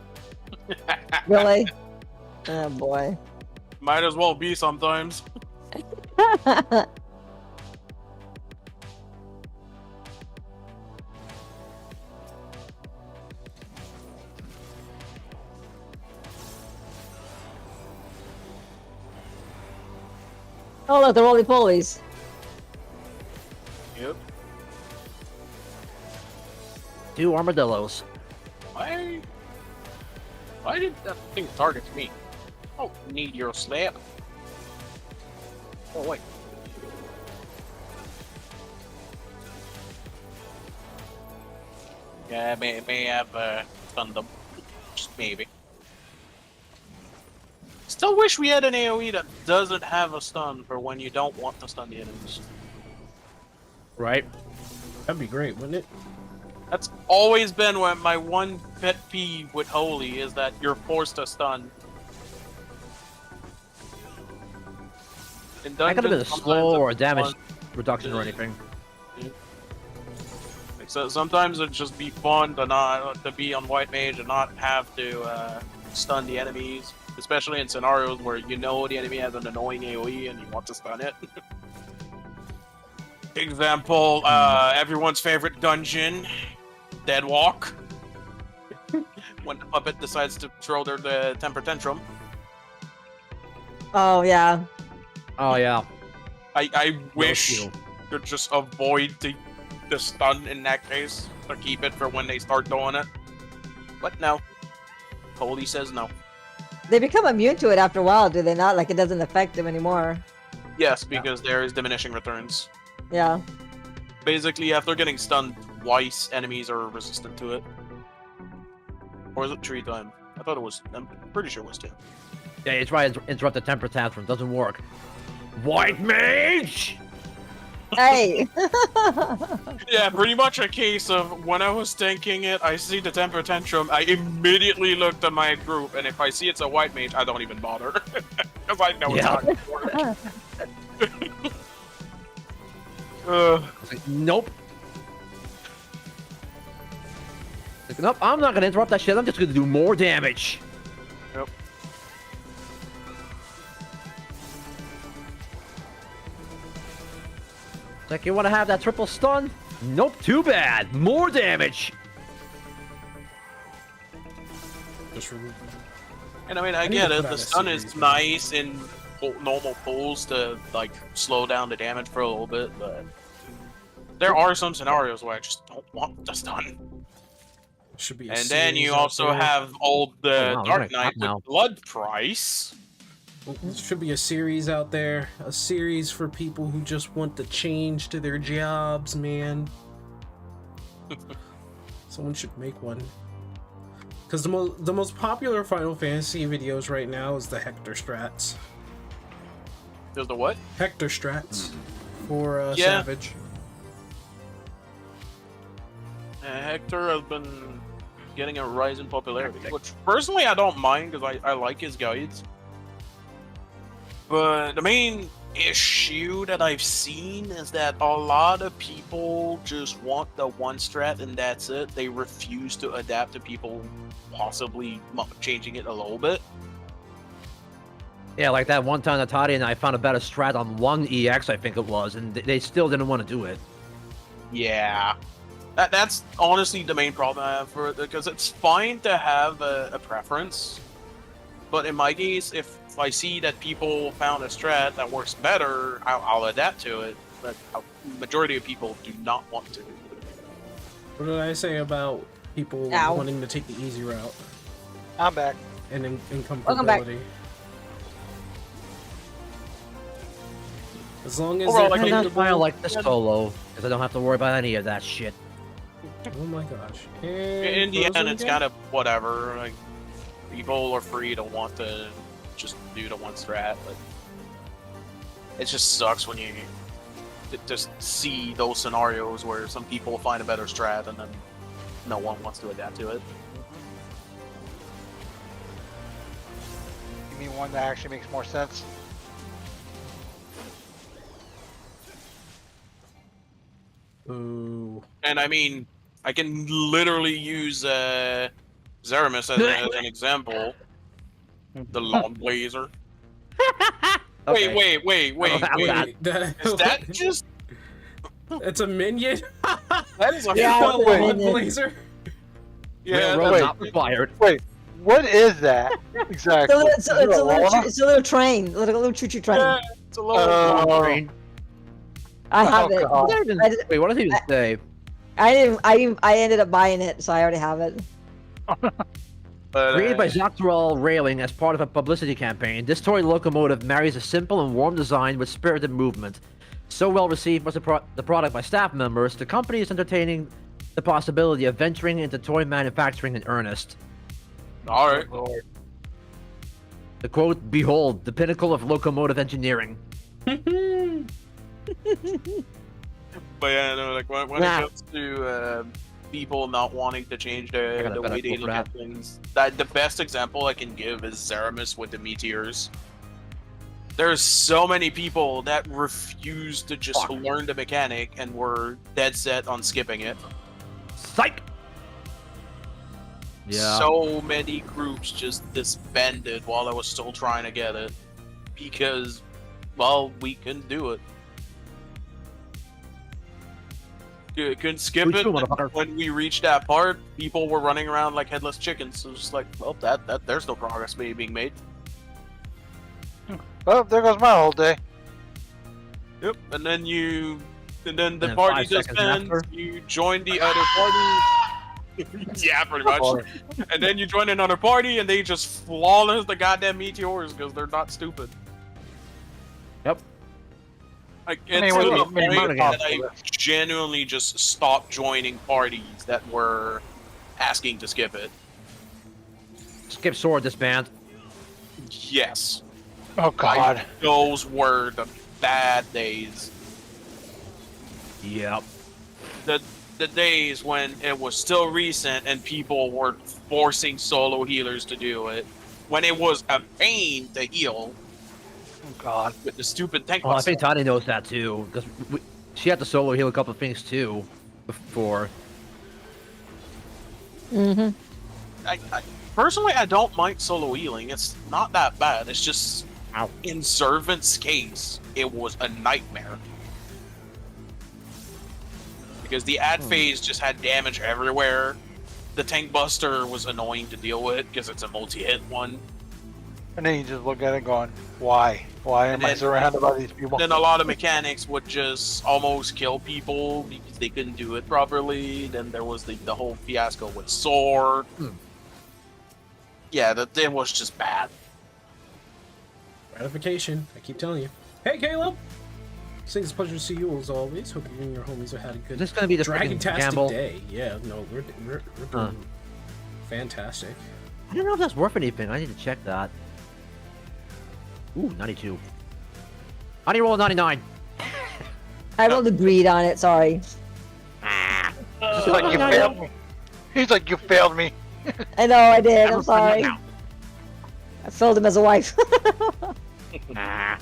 Really? Oh boy. might as well be sometimes. Oh look, the roly polies. Yep. 2 armadillos. Why did that thing target me? Oh, need your slap. Oh wait. Yeah, may have stunned them. Just maybe. Still wish we had an AoE that doesn't have a stun for when you don't want to stun the enemies. Right? That'd be great, wouldn't it? That's always been my one pet peeve with Holy is that you're forced to stun. In That could have been a dungeons, sometimes slow or a it's damage fun. reduction or anything. Like, so sometimes it'd just be fun to be on White Mage and not have to stun the enemies, especially in scenarios where you know the enemy has an annoying AoE and you want to stun it. Example, everyone's favorite dungeon, Deadwalk. When the puppet decides to throw their temper tantrum. Oh yeah. Oh, yeah. I wish you. you'd just avoid the stun in that case, or keep it for when they start doing it. But no. Holy says no. They become immune to it after a while, do they not? Like it doesn't affect them anymore. Yes, because there is diminishing returns. Yeah. Basically, after getting stunned twice, enemies are resistant to it. Or is it 3 times? I thought it was. I'm pretty sure it was 2. Yeah, you try to interrupt the temper tantrum. Doesn't work. White mage! Hey. Yeah, pretty much a case of when I was thinking it, I see the temper tantrum, I immediately looked at my group, and if I see it's a white mage, I don't even bother. Because I know it's not going to work. It's like, nope. Like, nope, I'm not gonna interrupt that shit. I'm just gonna do more damage. Yep. It's like, you want to have that triple stun? Nope, too bad. More damage. Just remove. And I mean, I need get to it. put The out a stun series, is man. nice in normal pulls to like slow down the damage for a little bit, but there are some scenarios where I just don't want the stun. Should be. A And then you series out also there. have old Oh, wow, Dark you're gonna Knight cut now. with Blood Price. There should be a series out there. A series for people who just want the change to their jobs, man. Someone should make one. Because the most popular Final Fantasy videos right now is the Hector strats. There's the what? Hector strats for Yeah. Savage. Hector has been getting a rise in popularity, which personally I don't mind because I like his guides. But the main issue that I've seen is that a lot of people just want the one strat and that's it. They refuse to adapt to people possibly changing it a little bit. Yeah, like that one time that Toddy and I found a better strat on one EX, I think it was, and they still didn't want to do it. Yeah. That's honestly the main problem I have for it, because it's fine to have a preference, but in my case, if I see that people found a strat that works better, I'll adapt to it, but a majority of people do not want to. What did I say about people Ow. wanting to take the easy route I'm back. and Welcome back. incomparability? As long as Overall, they're like, And that's why I comfortable- like this solo, because I don't have to worry about any of that shit. Oh my gosh. In the end, it's kind of whatever. Like, people are free to want to just do the one strat, but it just sucks when you just see those scenarios where some people find a better strat and then no one wants to adapt to it. You mean one that actually makes more sense? Ooh. And I mean, I can literally use Zeramis as an example. The Lawn Blazer. Okay. Wait. That- Is that just? It's a minion? That is a Yeah, A wait. lawn blazer? yeah. Railroad wait. not required. Wait, what is that exactly? It's a little train, a little choo-choo train. Yeah, it's a little. Oh. Train. I have it. God. Wait, what does he even say? I ended up buying it, so I already have it. but, Created by Zoctorol Railing as part of a publicity campaign, this toy locomotive marries a simple and warm design with spirited movement. So well received was the product by staff members, the company is entertaining the possibility of venturing into toy manufacturing in earnest. all right. The quote, "Behold, the pinnacle of locomotive engineering." But yeah, no, like when Nah. it comes to people not wanting to change the gotta way they go for look at that. things, the best example I can give is Zeramis with the meteors. There's so many people that refuse to just Fuck. learn the mechanic and were dead set on skipping it. Psych! Yeah. So many groups just disbanded while I was still trying to get it because, well, we couldn't do it. Couldn't skip We it. too, motherfucker. When we reached that part, people were running around like headless chickens. So it was just like, well, that there's no progress being made. Oh, there goes my whole day. Yep. And then the And then party 5 seconds disbands. after. You join the other party. Yeah, pretty much. Or- And then you join another party and they just flawless the goddamn meteors because they're not stupid. Yep. Like, I mean, it's what to do the you mean point by that I genuinely just stopped joining parties that were asking to skip it. Skip sword disband. Yes. Oh God. Those were the bad days. Yep. The days when it was still recent and people were forcing solo healers to do it. When it was a pain to heal Oh God. with the stupid tank Oh, I buster. think Tani knows that too, because she had to solo heal a couple of things too before. Mm-hmm. Personally, I don't mind solo healing. It's not that bad. It's just Ow. in Servant's case, it was a nightmare. Because the ad phase just had damage everywhere. The tank buster was annoying to deal with because it's a multi-hit one. And then you just look at it going, why? Why am And I then- surrounded by these people? Then a lot of mechanics would just almost kill people because they couldn't do it properly. Then there was the whole fiasco with Sword. Yeah, it was just bad. Gratification. I keep telling you. Hey, Caleb. It's a pleasure to see you as always. Hope you and your homies have had a Is good this gonna be the freaking dragon-tastic gamble? day. Yeah, no, we're doing fantastic. I don't know if that's worth anything. I need to check that. Ooh, 92. I need to roll a 99. I rolled a greed on it. Sorry. He's like, you failed me. He's like, you failed me. I know I did. Never I'm sorry. find I failed him as a wife. out.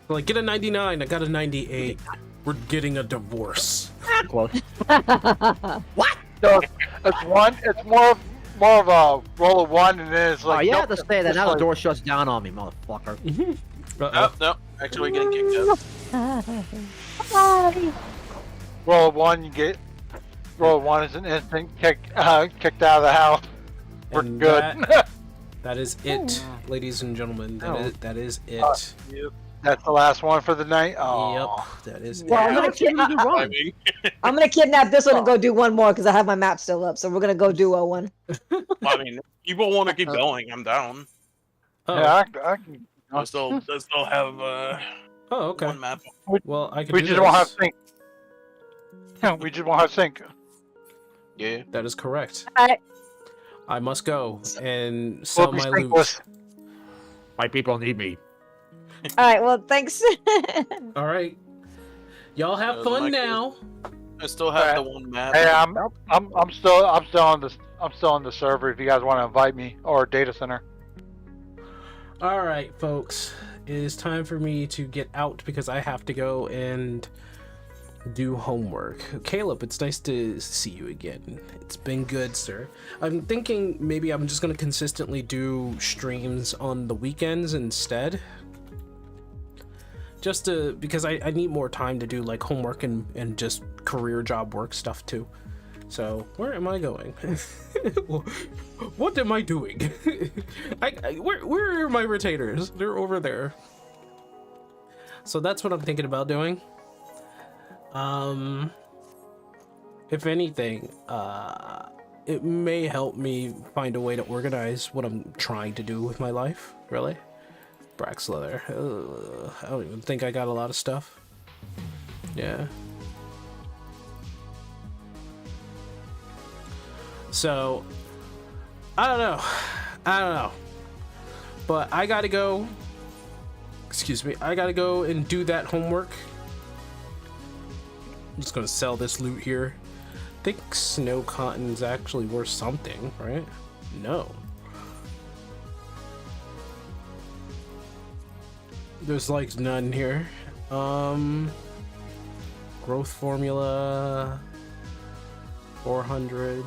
Like, get a 99. I got a 98. We're getting a divorce. Close. So it's one. It's more of a roll of one, and then it's Oh, like. you nope, have to say that. it's Now the like- door shuts down on me, motherfucker. Oh, no, actually getting kicked out. Roll of one, you get. Roll of one is an instant kicked out of the house. We're And good. That is it, ladies and gentlemen. Oh. That is it. That's the last one for the night. Oh. Yep, that is Well, it. I mean, I'm gonna kidnap this one and go do one more because I have my map still up. So we're gonna go do one. people want to keep going. I'm down. Oh, Yeah, I can. I still have oh, okay. one map. Well, I can We do just this. won't have sync. We just won't have sync. Yeah. That is correct. Alright. I must go and sell We'll be my loot. synkless. My people need me. All right. Well, thanks. All right. Y'all have That was fun my now. I still have Alright. the one map. Hey, I'm still on the server. If you guys want to invite me or data center. All right, folks. It is time for me to get out because I have to go and do homework. Caleb, it's nice to see you again. It's been good, sir. I'm thinking maybe I'm just going to consistently do streams on the weekends instead. Just because I need more time to do like homework and just career job work stuff too. So where am I going? What am I doing? Where are my retainers? They're over there. So that's what I'm thinking about doing. If anything, it may help me find a way to organize what I'm trying to do with my life. Really, Brax leather. I don't even think I got a lot of stuff. Yeah. So, I don't know. But I gotta go. Excuse me. I gotta go and do that homework. I'm just gonna sell this loot here. I think snow cotton's actually worth something, right? No. There's like none here. Growth formula 400.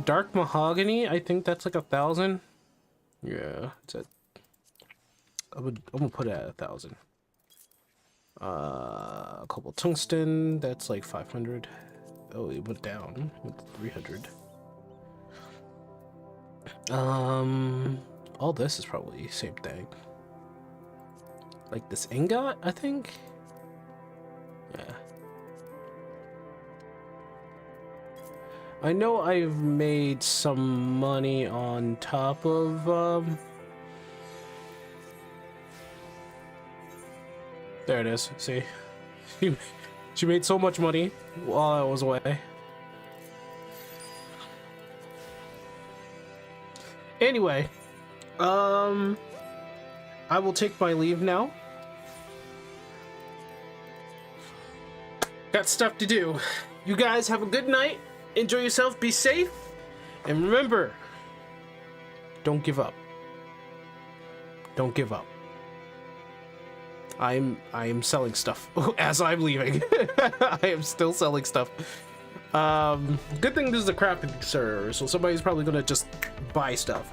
Dark mahogany, I think that's like 1,000. Yeah, it's at I'm gonna put it at 1,000. A couple tungsten, that's like 500. Oh, it went down. It went to 300. All this is probably the same thing. Like this ingot, I think. Yeah, I know I've made some money on top of, there it is, see? She made so much money while I was away. Anyway, I will take my leave now. Got stuff to do. You guys have a good night. Enjoy yourself. Be safe. And remember, don't give up. Don't give up. I am selling stuff as I'm leaving. I am still selling stuff. Good thing this is a crafting server, so somebody's probably gonna just buy stuff.